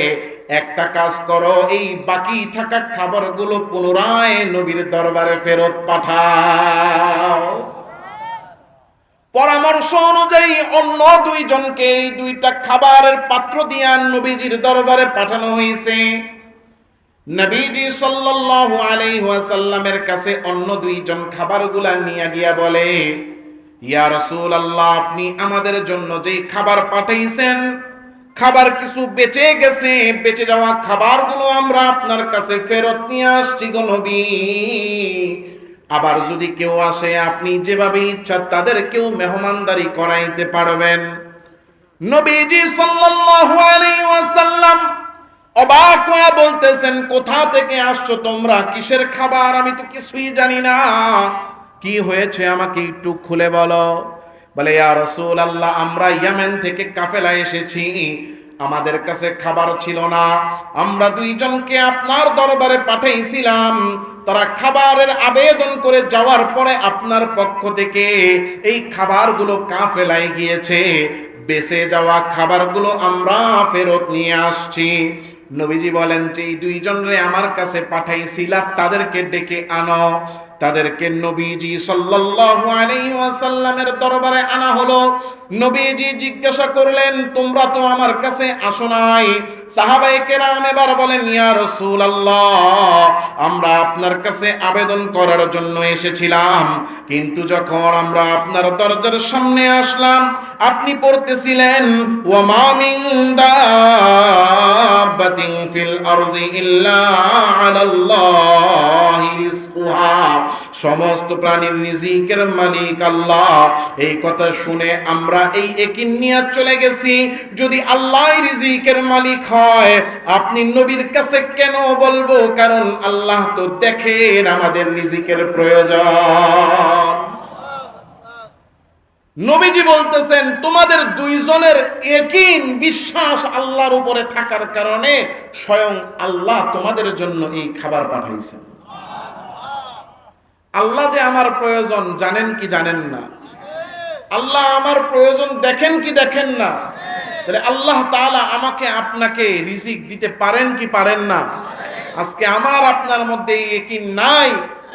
একটা কাজ করো, এই বাকি থাকা খাবারগুলো পুনরায় নবীর দরবারে ফেরত পাঠাও। পরামর্শ অনুযায়ী অন্য দুইজনকে এই দুইটা খাবারের পাত্র দিয়া নবীজির দরবারে পাঠানো হয়েছে। নবীজি সাল্লাল্লাহু আলাইহি ওয়াসাল্লামের কাছে অন্য দুইজন খাবারগুলা নিয়ে গিয়া বলে, ইয়া রাসূলুল্লাহ, আপনি আমাদের জন্য যেই খাবার পাঠাইছেন, খাবার কিছু বেঁচে গেছে, বেঁচে যাওয়া খাবারগুলো আমরা আপনার কাছে ফেরত নিয়ে আসছি গো নবী। আবার যদি কেউ আসে, আপনি যেভাবে ইচ্ছা তাদেরকেও মেহমানদারি করাইতে পারবেন। নবীজি সাল্লাল্লাহু আলাইহি ওয়াসাল্লাম অবাক হয়ে বলতেছেন, কোথা থেকে আসছো তোমরা, কিসের খাবার? আমি তো কিছুই জানি না, কি হয়েছে আমাকে একটু খুলে বলো। বলে, ইয়া রাসূলুল্লাহ, আমরা ইয়েমেন থেকে কাফেলা এসেছি, আমাদের কাছে খাবার ছিল না, আমরা দুইজনকে আপনার দরবারে পাঠাইছিলাম, তারা খাবারের আবেদন করে যাওয়ার পরে আপনার পক্ষ থেকে এই খাবারগুলো কাফেলায় গিয়েছে, বেঁচে যাওয়া খাবারগুলো আমরা ফেরত নিয়ে আসছি। নবীজি বলেন যে এই দুইজনরে আমার কাছে পাঠাইছিলা, তাদেরকে ডেকে আনো। তাদেরকে নবীজি সাল্লাল্লাহু আলাইহি ওয়াসাল্লামের দরবারে আনা হলো। নবীজি জিজ্ঞাসা করলেন, তোমরা তো আমার কাছে আসো নাই। সাহাবায়ে কেরাম এবার বলেন, ইয়া রাসূলুল্লাহ, আমরা আপনার কাছে আবেদন করার জন্য এসেছিলাম, কিন্তু যখন আমরা আপনার দরজার সামনে আসলাম, আপনি পড়তেছিলেন, ওয়া মা মিন দাব্বাতিন ফিল আরদি ইল্লা আলাল্লাহি রিজকুহা, সমস্ত প্রাণীর রিজিকের মালিক আল্লাহ। এই কথা শুনে আমরা এই ইয়াকিন নিয়ে চলে গেছি, যদি আল্লাহই রিজিকের মালিক হয় আপনি নবীর কাছে কেন বলবো? কারণ আল্লাহ তো দেখেন আমাদের রিজিকের প্রয়োজন। নবীজি বলতেছেন, তোমাদের দুইজনের ইয়াকিন বিশ্বাস আল্লাহর উপরে থাকার কারণে স্বয়ং আল্লাহ তোমাদের জন্য এই খাবার পাঠাইছেন। আল্লাহ যে আমার প্রয়োজন জানেন কি জানেন না? আল্লাহ আমার প্রয়োজন দেখেন কি দেখেন না? তাহলে আল্লাহ তাআলা আমাকে আপনাকে রিজিক দিতে পারেন কি পারেন না? আজকে আমার আপনার মধ্যে এই ইয়াকিন নাই,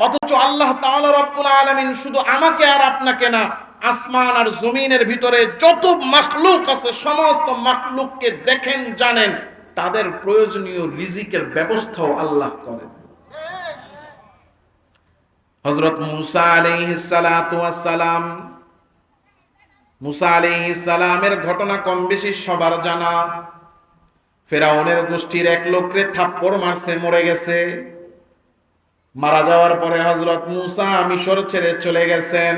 অথচ আল্লাহ তাআলা রব্বুল আলামিন শুধু আমাকে আর আপনাকে না, আসমান আর জমিনের ভিতরে যত মাখলুক আছে সমস্ত মাখলুককে দেখেন, জানেন, তাদের প্রয়োজনীয় রিজিকের ব্যবস্থাও আল্লাহ করেন। হযরত মুসা আলাইহিস সালাতু ওয়াস সালাম, মুসা আলাইহিস সালামের ঘটনা কম বেশি সবার জানা। ফেরাউনের গোষ্ঠীর এক লোককে থাপ্পড় মারছে, মরে গেছে। মারা যাওয়ার পরে হযরত মুসা মিশর ছেড়ে চলে গেছেন।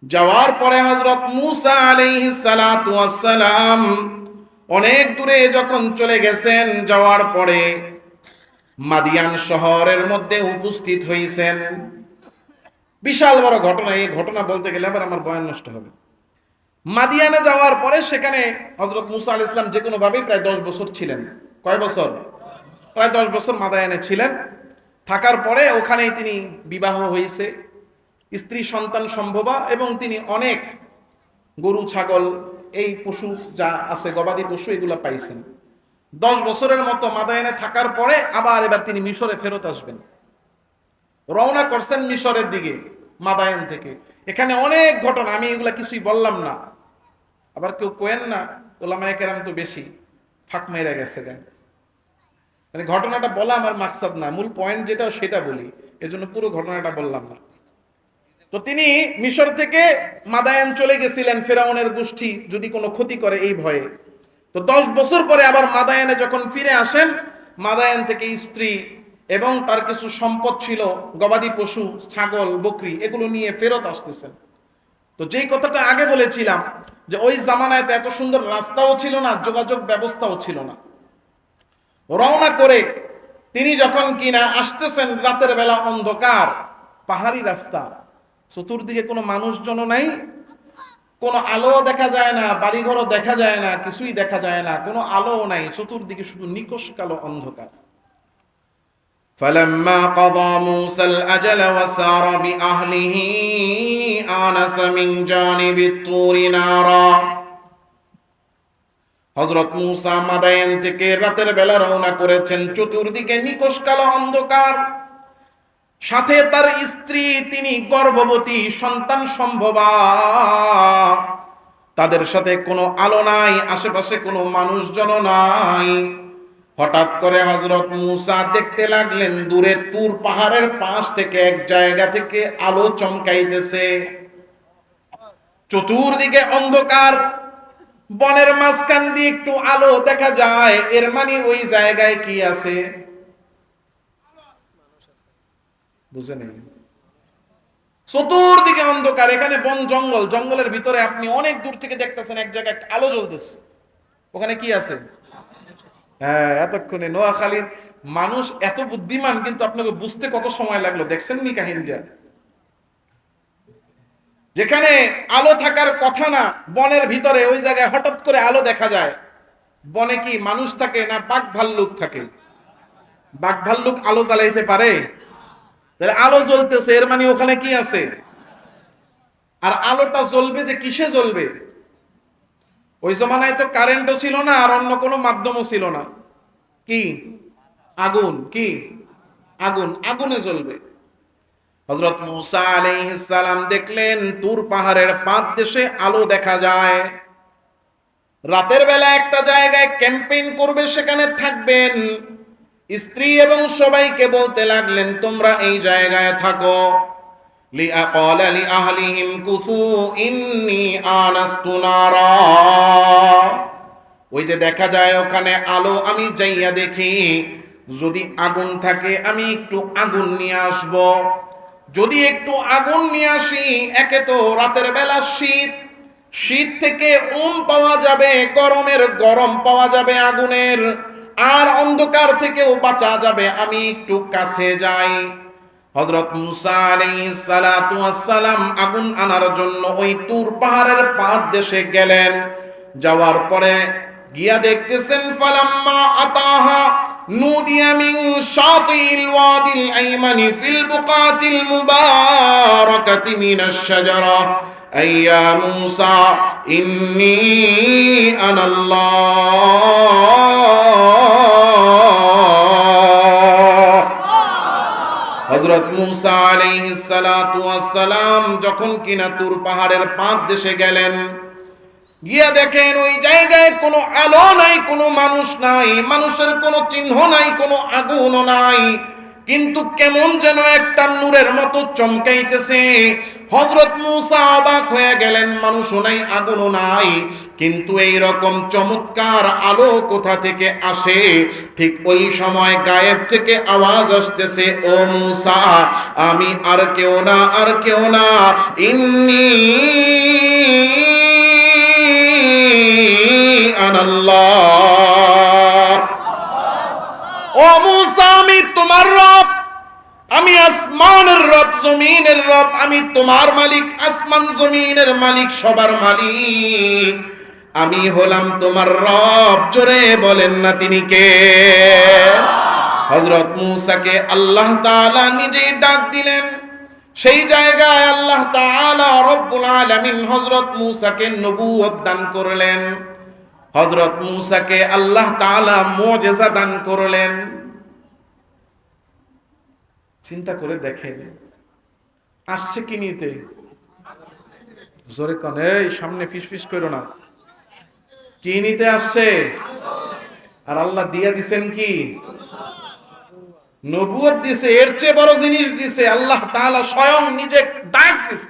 যাওয়ার পরে হযরত মুসা আলাইহিস সালাতু ওয়াস সালাম অনেক দূরে যখন চলে গেছেন, যাওয়ার পরে মাদিয়ান শহরের মধ্যে উপস্থিত হয়েছেন। বিশাল বড় ঘটনা, এই ঘটনা বলতে গেলে আবার আমার বয়ান নষ্ট হবে। মাদিয়ানে যাওয়ার পরে সেখানে হযরত মুসা আলাইহিস সালাম যে কোনো ভাবেই প্রায় 10 বছর ছিলেন। কয় বছর? প্রায় 10 বছর মাদিয়ানে ছিলেন। থাকার পরে ওখানেই তিনি বিবাহ হয়েছে, স্ত্রী সন্তান সম্ভবা, এবং তিনি অনেক গরু ছাগল এই পশু যা আছে গবাদি পশু এগুলো পাইছেন। 10 বছরের মতো মাদায়ানে থাকার পরে আবার এবার তিনি মিশরে ফেরত আসবেন। রওনা করছেন মিশরের দিকে মাদায়ান থেকে। এখানে অনেক ঘটনা, আমি এগুলা কিছুই বললাম না। আবার কেউ কোয়েন না ওলামায়ে কেরাম তো বেশি ফাঁক মেরে গেছে কেন, মানে ঘটনাটা বলা আমার মাকসাদ না, মূল পয়েন্ট যেটা সেটা বলি, এজন্য পুরো ঘটনাটা বললাম না। তো তিনি মিশর থেকে মাদায়ান চলে গেছিলেন ফেরাউনের গোষ্ঠী যদি কোনো ক্ষতি করে এই ভয়ে। তো 10 বছর পরে আবার মাদায়ানে যখন ফিরে আসেন, মাদায়ান থেকে স্ত্রী এবং তার কিছু সম্পদ ছিল, গবাদি পশু ছাগল বকরি, এগুলো নিয়ে ফেরত আসতেছেন। তো যেই কথাটা আগে বলেছিলাম যে ওই জামানায় তো এত সুন্দর রাস্তাও ছিল না, যোগাযোগ ব্যবস্থাও ছিল না। রওনা করে তিনি যখন কিনা আসতেছেন, রাতের বেলা অন্ধকার, পাহাড়ি রাস্তা, চতুর্দিকে কোনো মানুষজন নাই, কোনো আলো দেখা যায় না, বাড়িঘরও দেখা যায় না, কিছুই দেখা যায় না, কোনো আলো নাই, চতুর্দিকে শুধু নিকষ কালো অন্ধকার। فَلَمَّا قَضَى مُوسَى الْأَجَلَ وَسَارَ بِأَهْلِهِ آنَسَ مِنْ جَانِبِ الطُّورِ نَارًا। হযরত মুসা মাদায়ান থেকে রাতের বেলা রওনা করেছেন, চতুর্দিকে নিকষ কালো অন্ধকার, সাথে তার স্ত্রী, তিনি গর্ভবতী, সন্তান সম্ভবা, তাদের সাথে কোনো আলো নাই, আশেপাশে কোনো মানুষজন নাই। হঠাৎ করে হযরত মুসা দেখতে লাগলেন দূরে তুর পাহাড়ের পাশ থেকে এক জায়গা থেকে আলো চমকাইতেছে। চতুর্দিকে অন্ধকার, বনের মাঝখান দিয়ে একটু আলো দেখা যায়, এর মানে ওই জায়গায় কি আছে বুঝে নেই। চতুর্দিকে অন্ধকার, এখানে বন জঙ্গল, জঙ্গলের ভিতরে আপনি অনেক দূর থেকে দেখতেছেন এক জায়গায় একটা আলো জ্বলতেছে, ওখানে কি আছে? হ্যাঁ, এতক্ষণে নোয়াখালীর মানুষ এত বুদ্ধিমান, কিন্তু আপনাকে বুঝতে কত সময় লাগলো দেখছেন নি কাহিনীটা? যেখানে আলো থাকার কথা না, বনের ভিতরে ওই জায়গায় হঠাৎ করে আলো দেখা যায়। বনে কি মানুষ থাকে না বাঘ ভাল্লুক থাকে? বাঘ ভাল্লুক আলো জ্বালাইতে পারে? তাহলে আলো জ্বলতেছে, এর মানে ওখানে কি আছে? আর আলোটা জ্বলবে যে কিসে জ্বলবে? ওই জমানায় তো কারেন্টও ছিল না, আর অন্য কোনো মাধ্যমও ছিল না। কি? আগুন। কি? আগুন, আগুনে জ্বলবে। হযরত মূসা আলাইহিস সালাম দেখলেন তুর পাহাড়ের পাদদেশে আলো দেখা যায়। রাতের বেলা একটা জায়গায় ক্যাম্পেইন করবে, সেখানে থাকবেন। স্ত্রী এবং সবাইকে বলতে লাগলেন, তোমরা এই জায়গায় থাকো। লিআকালা লিআহলিহিম কুতু ইন্নী আনাস্তু নারা। ওই যে দেখা যায় ওখানে আলো, আমি যাইয়া দেখি, যদি আগুন থাকে আমি একটু আগুন নিয়ে আসব। যদি একটু আগুন নিয়ে আসি, একে তো রাতের বেলা শীত, শীত থেকে পাওয়া যাবে, গরমের গরম পাওয়া যাবে আগুনের, আর অন্ধকার থেকেও বাঁচা যাবে। আমি একটু কাছে যাই। হযরত মূসা আলাইহিস সালাতু ওয়াস সালাম আগুন আনার জন্য ওই তুর পাহাড়ের পাদদেশে গেলেন। যাওয়ার পরে গিয়া দেখতেছেন, ফালাম্মা আতাহা নুদিয়া মিন শাতিল ওয়াদিল আইমানি ফিল বুকাতিল মুবারাকাতি মিনাশ শাজারা আইয়া মূসা ইন্নী আনাল্লাহ। হযরত মূসা আলাইহিস সালাতু ওয়াস সালাম যখন কিনা তুর পাহাড়ের পাদদেশে গেলেন, গিয়া দেখেন ওই জায়গায় কোনো আলো নাই, কোনো মানুষ নাই, মানুষের কোনো চিহ্ন নাই, কোনো আগুনও নাই, কিন্তু কেমন যেন একটা নূরের মতো চমকাইতেছে। হযরত মূসা অবাক হয়ে গেলেন, মানুষও নাই, আগুনও নাই, কিন্তু এই রকম চমৎকার আলো কোথা থেকে আসে? ঠিক ওই সময় গায়েব থেকে আওয়াজ আসতেছে, ও মূসা, আমি আর কেউ না, আর কেউ না, ইন্নী আনাল্লাহ। ও মূসা, আমি তোমার রব, আমি আসমানের রব, জমিনের রব, আমি তোমার মালিক, আসমান জমিনের মালিক, সবার মালিক, আমি হলাম তোমার রব। জোরে বলেন না তিনি কে? হযরত মূসাকে আল্লাহ তাআলা নিজেই ডাক দিলেন। সেই জায়গায় আল্লাহ তাআলা রব্বুল আলামিন হযরত মূসাকে নবুয়ত দান করলেন। হযরত মূসাকে আল্লাহ তাআলা মুজিজা দান করলেন। চিন্তা করে দেখেন, আসছে কি নিতে? জোরে কোন, এই সামনে ফিসফিস করো না। কি নিতে আসছে? আর আল্লাহ দিয়া দিবেন কি? নবুয়ত দিছে। এর চেয়ে বড় জিনিস দিছে, আল্লাহ তাআলা স্বয়ং নিজে ডাক দিছে,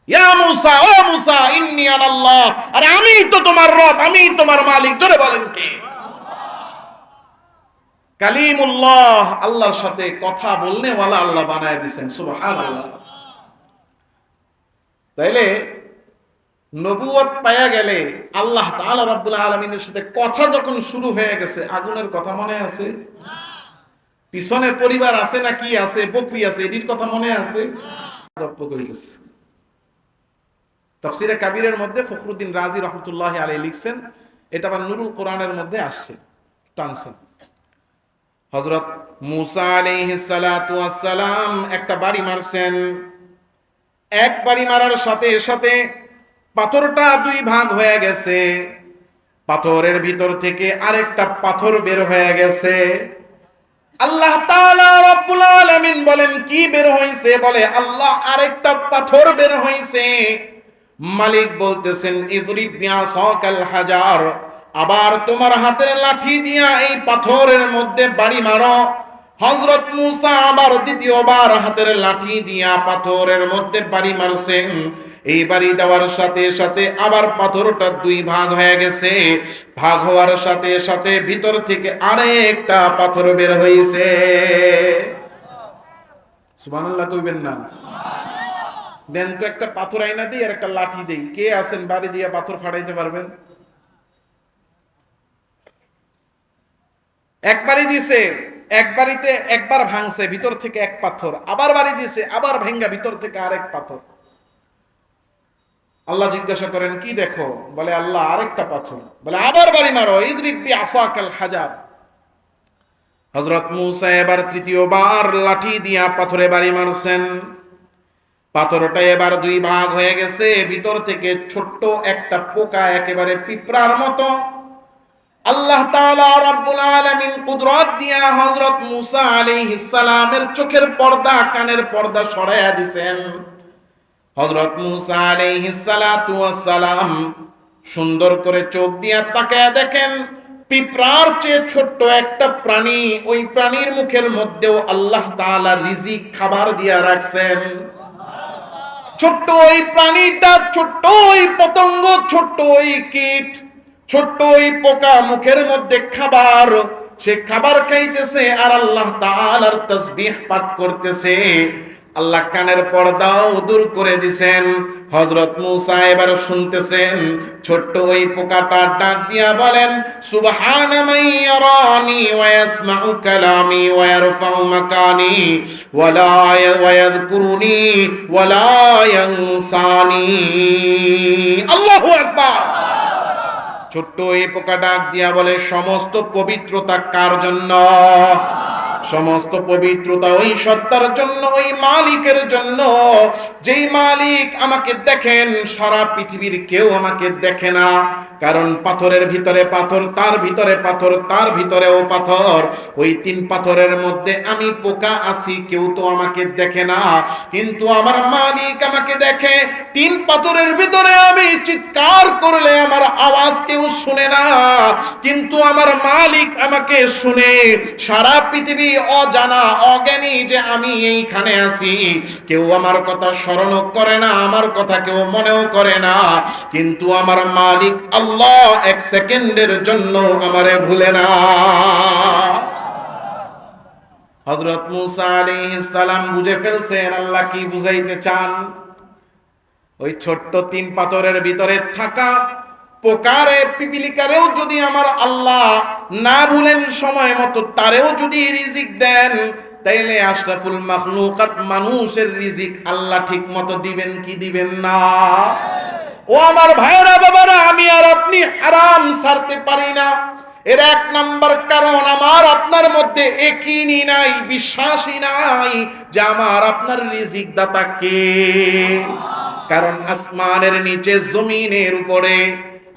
ইয়া মূসা, ও মূসা, ইন্নী আনাল্লাহ, আর আমি তো তোমার রব, আমি তোমার মালিক। জোরে বলেন কে? কালিমুল্লাহ, আল্লাহর সাথে কথা বলনে ওয়ালা আল্লাহ বানায় দিয়েছেন। সুবহানাল্লাহ। তাইলে নবুয়ত পায়া গেলে, আল্লাহ তাআলা রাব্বুল আলামিনের সাথে কথা যখন শুরু হয়ে গেছে, আগুনের কথা মনে আছে? পিছনে পরিবার আছে না কি আছে, বকরি আছে, এটির কথা মনে আছে? গপ্প কই গেছে। তাফসীরে কাবীরের মধ্যে ফখরুদ্দিন রাজি রাহমাতুল্লাহি আলাইহি লিখছেন, এটা আবার নুরুল কোরআনের মধ্যে আসছে, টানছেন। হযরত মূসা আলাইহিস সালাতু ওয়াস সালাম একটা বাড়ি মারছেন। এক বাড়ি মারার সাথে সাথে পাথরটা দুই ভাগ হয়ে গেছে। পাথরের ভিতর থেকে আরেকটা পাথর বের হয়ে গেছে। আল্লাহ তাআলা রব্বুল আলামিন বলেন, কি বের হইছে? বলে, আল্লাহ আরেকটা পাথর বের হইছে। মালিক বলতেছেন, ইদরিব বিআসাকাল হাজার, আবার তোমার হাতের লাঠি দিয়া এই পাথরের মধ্যে বাড়ি মারো। হযরত মূসা আবার দ্বিতীয়বার হাতের লাঠি দিয়া পাথরের মধ্যে বাড়ি মারছেন। এই বাড়ি দেওয়ার সাথে সাথে আবার পাথরটা দুই ভাগ হয়ে গেছে। ভাগ হওয়ার সাথে সাথে ভিতর থেকে আরেকটা পাথর বের হইছে। সুবহানাল্লাহ কইবেন না? দেন তো একটা পাথর আইনা দিই আর একটা লাঠি দেই, কে আছেন বাড়ি দিয়া পাথর ফাটাইতে পারবেন? এক বাড়ি দিছে, এক বাড়িতে একবার ভাঙছে, ভিতর থেকে এক পাথর, আবার বাড়ি দিছে, আবার ভেঙ্গা ভিতর থেকে আরেক পাথর। আল্লাহ জিজ্ঞাসা করেন, কি দেখো? বলে, আল্লাহ আরেকটা পাথর। বলে, আবার বাড়ি মারো, ইদরিব বিআসাকাল হাজার। হযরত মূসা এবার তৃতীয়বার লাঠি দিয়া পাথরে বাড়ি মারছেন। পাথরটা এবার দুই ভাগ হয়ে গেছে। ভিতর থেকে ছোট্ট একটা পোকা, একেবারে পিঁপড়ার মতো, আল্লাহ তাআলা রাব্বুল আলামিন কুদরত দিয়া হযরত মূসা আলাইহিস সালামের চোখের পর্দা কানের পর্দা সরাইয়া দিবেন। হযরত মূসা আলাইহিস সালাতু ওয়াস সালাম সুন্দর করে চোখ দিয়া তাকায়া দেখেন পিঁপড়ার চেয়ে ছোট্ট একটা প্রাণী, ওই প্রাণীর মুখের মধ্যেও আল্লাহ তাআলা রিজিক খাবার দিয়া রাখছেন। ছোট্ট ওই প্রাণীটা, ছোট্ট ওই পতঙ্গ, ছোট্ট ওই কীট, ছোট্ট ওই পোকা মুখের মধ্যে খাবার, সে খাবার খাইতেছে আর আল্লাহ তাআলার তাসবিহ পাঠ করতেছে। আল্লাহ কানের পর্দাও দূর করে দিছেন। হযরত মূসা এবার শুনতেছেন, ছোট্ট ওই পোকাটা ডাক দিয়া বলেন, সুবহানা মান ইয়ারানি ওয়া ইয়াসমাউ কালামি ওয়া ইয়ারফাউ মাকানি ওয়া ইয়াযকুরুনি ওয়া লা ইয়ানসানি। আল্লাহু আকবার। ছোট্ট এই পোকা ডাক দিয়া বলে, সমস্ত পবিত্রতা কার জন্য? সমস্ত পবিত্রতা ওই সত্তার জন্য, ওই মালিকের জন্য, যেই মালিক আমাকে দেখেন, সারা পৃথিবীর কেউ আমাকে দেখে না। কারণ পাথরের ভিতরে পাথর, তার ভিতরে পাথর, তার ভিতরেও পাথর, ওই তিন পাথরের মধ্যে আমি পোকা আছি, কেউ তো আমাকে দেখে না, কিন্তু আমার মালিক আমাকে দেখে। তিন পাথরের ভিতরে আমি চিৎকার করলে আমার আওয়াজ কেউ শুনে না, কিন্তু আমার মালিক আমাকে শুনে। সারা পৃথিবী অজানা অজ্ঞানী যে আমি এইখানে আছি, কেউ আমার কথা স্মরণ করে না, আমার কথা কেউ মনেও করে না, কিন্তু আমার মালিক আল্লাহ এক সেকেন্ডের জন্য আমারে ভুলে না। হযরত মূসা আলাইহিস সালাম বুঝে ফেলছেন আল্লাহ কি বুঝাইতে চান। ওই ছোট্ট তিন পাথরের ভিতরে থাকা পোকারে পিপিলিকারেও যদি আমার আল্লাহ না ভুলেন, সময় মতো তারেও যদি রিজিক দেন, তাইলে আশরাফুল মাখলুকাত মানুষের রিজিক আল্লাহ ঠিক মতো দিবেন কি দিবেন না? ও আমার ভাইরা বাবারা, আমি আর আপনি হারাম ছাড়তে পারি না। এর এক নাম্বার কারণ আমার আপনার মধ্যে ইয়াকিনই নাই, বিশ্বাসই নাই যে আমার আপনার রিজিক দাতা কে। কারণ আসমানের নিচে জমিনের উপরে,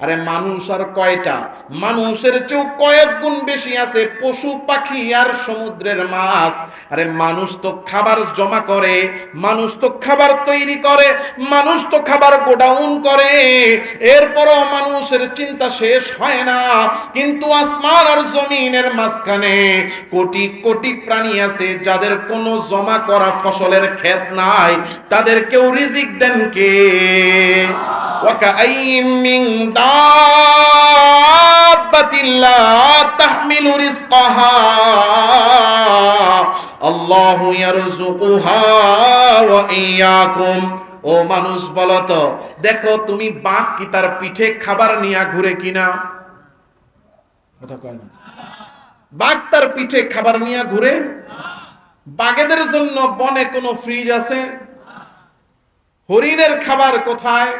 আরে মানুষ আর কয়টা? মানুষের চেয়েও কয়েক গুণ বেশি আছে পশু পাখি আর সমুদ্রের মাছ। আরে মানুষ তো খাবার জমা করে, মানুষ তো খাবার তৈরি করে, মানুষ তো খাবার গোডাউন করে, এরপরও মানুষের চিন্তা শেষ হয় না। কিন্তু আসমান আর জমিনের মাঝখানে কোটি কোটি প্রাণী আছে যাদের কোনো জমা করা ফসলের ক্ষেত নাই, তাদের কেউ রিজিক দেন কে? وكأين من دابة لا تحمل رزقها الله يرزقها وإياكم। ও মানুষ বলো তো, দেখো তুমি বাঘ কি তার পিঠে খাবার নিয়ে ঘুরে কিনা? কথা কয় না। বাঘ তার পিঠে খাবার নিয়ে ঘুরে? বাঘেদের জন্য বনে কোনো ফ্রিজ আছে? হরিণের খাবার কোথায়?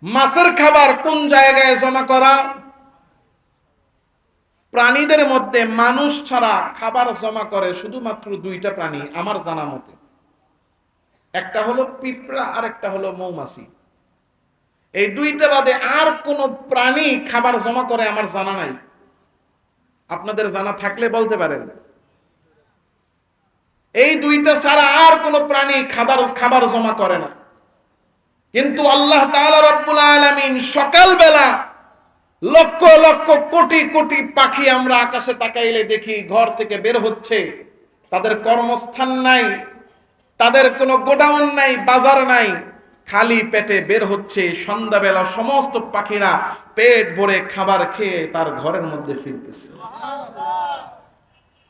মাছের খাবার কোন জায়গায় জমা করা? প্রাণীদের মধ্যে মানুষ ছাড়া খাবার জমা করে শুধুমাত্র দুইটা প্রাণী আমার জানা মতে, একটা হলো পিঁপড়া আর একটা হলো মৌমাছি। এই দুইটা বাদে আর কোন প্রাণী খাবার জমা করে আমার জানা নাই। আপনাদের জানা থাকলে বলতে পারেন। এই দুইটা ছাড়া আর কোন প্রাণী খাবার জমা করে না। কিন্তু আল্লাহ তাআলা রব্বুল আলামিন সকালবেলা লক্ষ লক্ষ কোটি কোটি পাখি আমরা আকাশে তাকাইলে দেখি ঘর থেকে বের হচ্ছে, তাদের কর্মস্থান নাই, তাদের কোনো গোডাউন নাই, বাজার নাই, খালি পেটে বের হচ্ছে। সন্ধ্যাবেলা সমস্ত পাখিরা পেট ভরে খাবার খেয়ে তার ঘরের মধ্যে ফিরতেছে।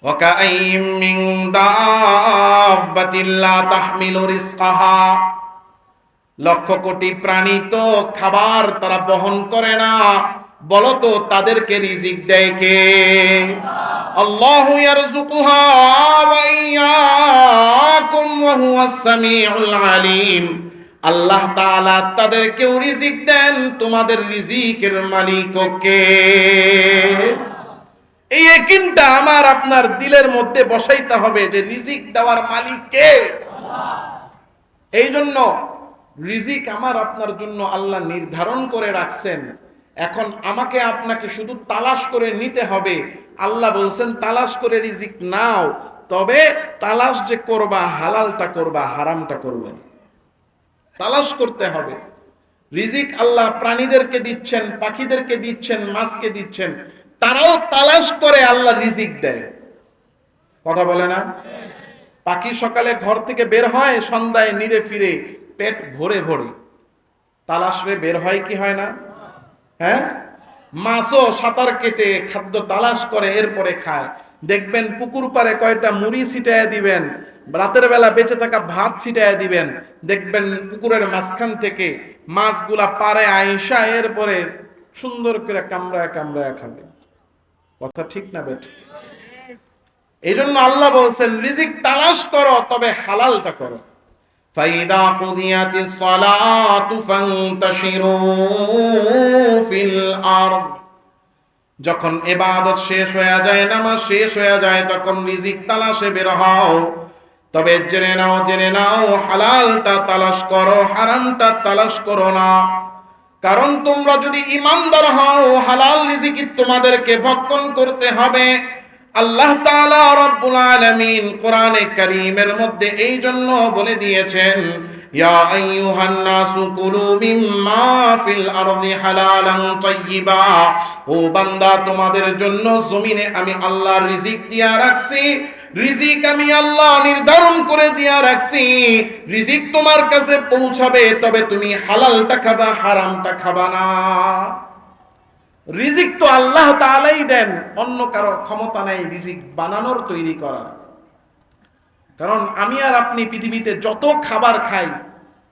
ওয়াকাইম মিন দাব্বাতিন লা তাহমিলু রিজকাহা, লক্ষ কোটি প্রাণী তো খাবার তারা বহন করে না, বলো তো তাদেরকে রিজিক দেয় কে? আল্লাহু ইয়ারযুকুহা ওয়া ইয়্যাকুম ওয়া হুয়াস সামিউল আলিম। আল্লাহ তাআলা তাদেরকেও রিজিক দেন, তোমাদের রিজিকের মালিক কে? এই ইয়াকিনটা আমার আপনার দিলের মধ্যে বসাইতে হবে যে রিজিক দেওয়ার মালিক কে। এই জন্য রিজিক আমার আপনার জন্য আল্লাহ নির্ধারণ করে রাখছেন। এখন আমাকে আপনাকে শুধু তালাশ করে নিতে হবে। আল্লাহ বলছেন তালাশ করে রিজিক নাও, তবে তালাশ যে করবা হালালটা করবা, হারামটা করবে না। তালাশ করতে হবে। রিজিক আল্লাহ প্রাণীদেরকে দিচ্ছেন, পাখিদেরকে দিচ্ছেন, মাছকে দিচ্ছেন, তারাও তালাশ করে আল্লাহ রিজিক দেয়। কথা বলে না? পাখি সকালে ঘর থেকে বের হয়, সন্ধ্যায় নিরে ফিরে পেট ভরে ভরে তালাশে বের হয় কি হয় না? হ্যাঁ, মাছও সাঁতার কেটে খাদ্য তালাশ করে এরপরে খায়। দেখবেন পুকুর পাড়ে কয়টা মুড়ি ছিটাইয়া দিবেন, রাতের বেলা বেঁচে থাকা ভাত ছিটাইয়া দিবেন, দেখবেন পুকুরের মাঝখান থেকে মাছগুলা পারে আইসা এরপরে সুন্দর করে কামড়ায় কামড়ায় খাবে। কথা ঠিক না বেঠিক? এই জন্য আল্লাহ বলছেন রিজিক তালাশ করো, তবে হালালটা করো। ফাইদা কুদিয়াতিস সালাতু ফান্তাশিরু ফিল আরদ, যখন ইবাদত শেষ হয়ে যায়, নামাজ শেষ হয়ে যায়, তখন রিজিক তালাশে বের হও। তবে জেনে নাও হালালটা তালাশ করো, হারামটা তালাশ করো না। কারণ তোমরা যদি ঈমানদার হও, হালাল রিজিক তোমাদেরকে ভক্ষণ করতে হবে। আল্লাহ তাআলা রব্বুল আলামিন কোরআনে কারীমের মধ্যে এই জন্য বলে দিয়েছেন, ইয়া আইয়ুহান নাসু কুলু মিম্মা ফিল আরদি হালালান তাইয়্যিবা, ও বান্দা তোমাদের জন্য জমিনে আমি আল্লাহ রিজিক দিয়া রাখছি। রিজিক আমি আল্লাহ নির্ধারণ করে দিয়া রাখছি। রিজিক তোমার কাছে পৌঁছাবে, তবে তুমি হালালটা খাবা, হারামটা খাবা না। রিজিক তো আল্লাহ তাআলাই দেন, অন্য কারো ক্ষমতা নাই রিজিক বানানোর, তৈরি করার। কারণ আমি আর আপনি পৃথিবীতে যত খাবার খাই,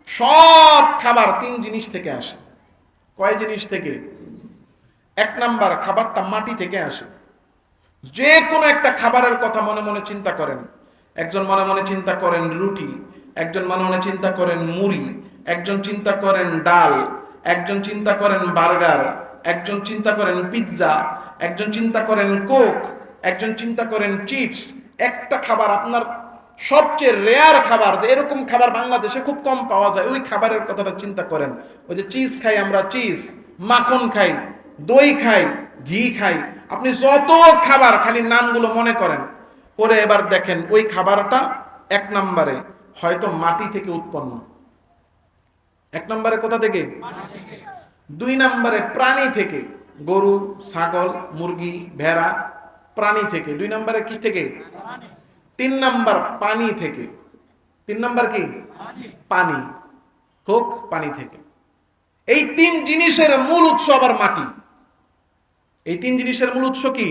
সব খাবার তিন জিনিস থেকে আসে। কয় জিনিস থেকে? এক নাম্বার, খাবারটা মাটি থেকে আসে। যে কোনো একটা খাবারের কথা মনে মনে চিন্তা করেন। একজন মনে মনে চিন্তা করেন রুটি, একজন মনে মনে চিন্তা করেন মুড়ি, একজন চিন্তা করেন ডাল, একজন চিন্তা করেন বার্গার, একজন চিন্তা করেন পিৎজা, একজন চিন্তা করেন কোক, একজন চিন্তা করেন চিপস। একটা খাবার আপনার সবচেয়ে রেয়ার খাবার, যে এরকম খাবার বাংলাদেশে খুব কম পাওয়া যায়, ওই খাবারের কথাটা চিন্তা করেন। ওই যে চিজ খাই আমরা, চিজ, মাখন খাই, দই খাই, ঘি খাই, আপনি যত খাবার খালি নামগুলো মনে করেন, করে এবার দেখেন ওই খাবারটা এক নম্বরে হয়তো মাটি থেকে উৎপন্ন। এক নম্বরে কোথা থেকে? দুই নম্বরে প্রাণী থেকে, গরু, ছাগল, মুরগি, ভেড়া, প্রাণী থেকে। দুই নম্বরে কি থেকে? তিন নম্বর পানি থেকে। তিন নম্বর কি? পানি, হোক পানি থেকে। এই তিন জিনিসের মূল উৎস আবার মাটি। এই তিন জিনিসের মূল উৎস কি?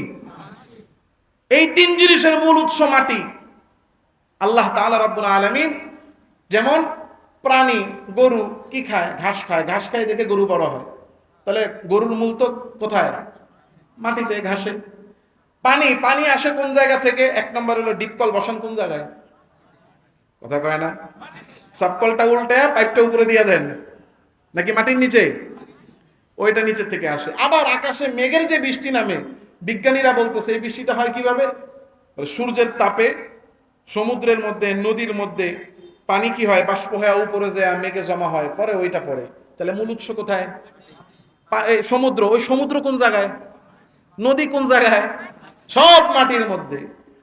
এই তিন জিনিসের মূল উৎস মাটি। আল্লাহ তাআলা রাব্বুল আলামিন যেমন প্রাণী, গরু কি খায়? ঘাস খায়। ঘাস খায় দেখে গরু বড় হয়। তাহলে গরুর মূল তো কোথায়? মাটিতে, ঘাসে। পানি, পানি আসে কোন জায়গা থেকে? এক নম্বর হলো ডিপকল বসান কোন জায়গায়? কথা কয় না? সাবকলটা উল্টে পাইপটা উপরে দিয়ে দেন, নাকি মাটির নিচে? ওইটা নিচে থেকে আসে। আবার আকাশে মেঘের যে বৃষ্টি নামে, বিজ্ঞানীরা বলতেছে এই বৃষ্টিটা হয় কিভাবে? সূর্যের তাপে সমুদ্রের মধ্যে, নদীর মধ্যে পানি কি হয়? বাষ্প হয়ে উপরে যায়, মেঘে জমা হয়, পরে ওইটা পড়ে। তাহলে মূল উৎস কোথায়? সমুদ্র। ওই সমুদ্র কোন জায়গায়? নদী কোন জায়গায়? সব মাটির মধ্যে।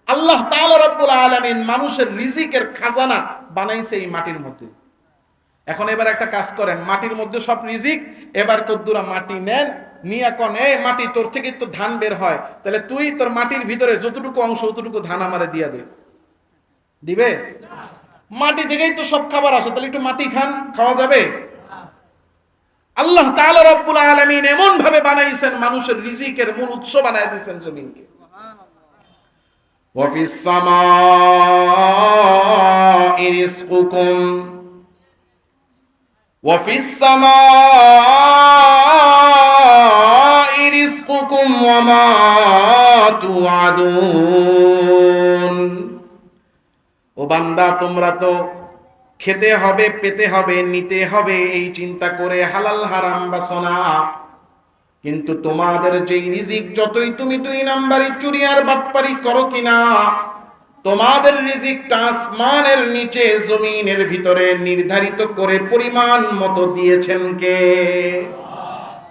আল্লাহ তাআলা রাব্বুল আলামিন মানুষের রিজিকের খাজানা বানাইছে এই মাটির মধ্যে। এখন এবার একটা কাজ করেন, মাটির মধ্যে সব রিজিক, এবার কদ্দুরা মাটি নেন, নিয়ে কোন এই মাটি, তোর থেকে তো ধান বের হয়, তাহলে তুই তোর মাটির ভিতরে যতটুকু অংশ অতটুকু ধান আমারে দিয়া দে। দিবে? মাটি থেকেই তো সব খাবার আসে, তাহলে একটু মাটি খান, খাওয়া যাবে? আল্লাহ তাআলা রাব্বুল আলামিন এমন ভাবে বানাইছেন, মানুষের রিজিকের মূল উৎস বানায় দিয়েছেন জমিনকে। ওয়া ফিস সামাই রিজকুকুম ওয়া ফিস সামাই রিজকুকুম ওয়া মা তুআদুন। ও বান্দা, তোমরা তো খেতে হবে, পেতে হবে, নিতে হবে, এই চিন্তা করে হালাল হারাম বাছো না। কিন্তু তোমাদের যেই রিজিক, যতই তুমি দুই নাম্বারি চুরি আর বাটপারি করো কিনা, তোমাদের রিজিকটা আসমানের নিচে জমিনের ভিতরে নির্ধারিত করে পরিমাণ মতো দিয়েছেন কে?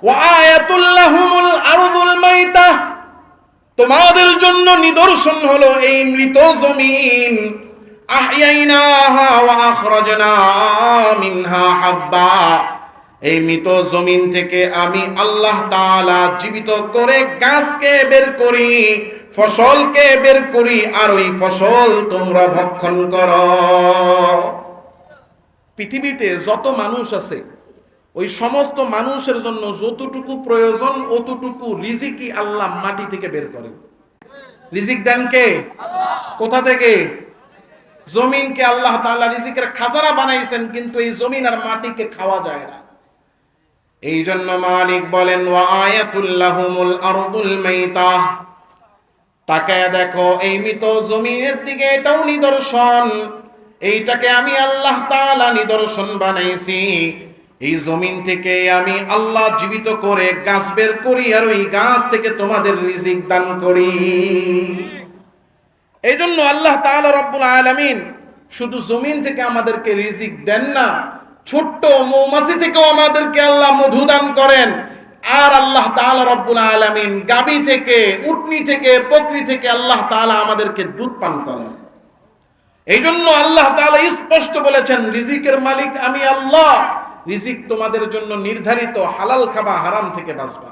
ওয়া আয়াতুল লাহুমুল আরদুল মাইতা, তোমাদের জন্য নিদর্শন হলো এই মৃত জমিন। আহইয়াইনাহা ওয়া আখরাজনা মিনহা হাব্বা, এই মৃত জমিন থেকে আমি আল্লাহ তাআলা জীবিত করে গাছকে বের করি, ফসলকে বের করি, আর ওই ফসল তোমরা ভক্ষণ করো। পৃথিবীতে যত মানুষ আছে ওই সমস্ত মানুষের জন্য যতটুকু প্রয়োজন অতটুকু রিজিকই আল্লাহ মাটি থেকে বের করেন। রিজিক দেন কে? কোথা থেকে? জমিনকে আল্লাহ তাআলা রিজিকের খাজানা বানাইছেন, কিন্তু এই জমিন আর মাটিকে খাওয়া যায় না। এই জন্য মালিক বলেন ওয়া আয়াতুল লাহুমুল আরদুল মাইতা, তাকায় দেখো এই মৃত জমিনের দিকে, এটাও নিদর্শন। এইটাকে আমি আল্লাহ তাআলা নিদর্শন বানাইছি। এই জমিন থেকে আমি আল্লাহ জীবিত করে গাছ বের করি, আর ওই গাছ থেকে তোমাদের রিজিক দান করি। এই জন্য আল্লাহ তাআলা রব্বুল আলামিন শুধু জমিন থেকে আমাদেরকে রিজিক দেন না, ছোট্ট মৌমাছি থেকেও আমাদেরকে আল্লাহ মধু দান করেন। আর আল্লাহ তাআলা রব্বুল আলামিন গাবি থেকে, উটনি থেকে, বকরি থেকে আল্লাহ তাআলা আমাদেরকে দুধ পান করেন। এই জন্য আল্লাহ তাআলা স্পষ্ট বলেছেন রিজিকের মালিক আমি আল্লাহ, রিজিক তোমাদের জন্য নির্ধারিত, হালাল খাবা, হারাম থেকে বাঁচবা।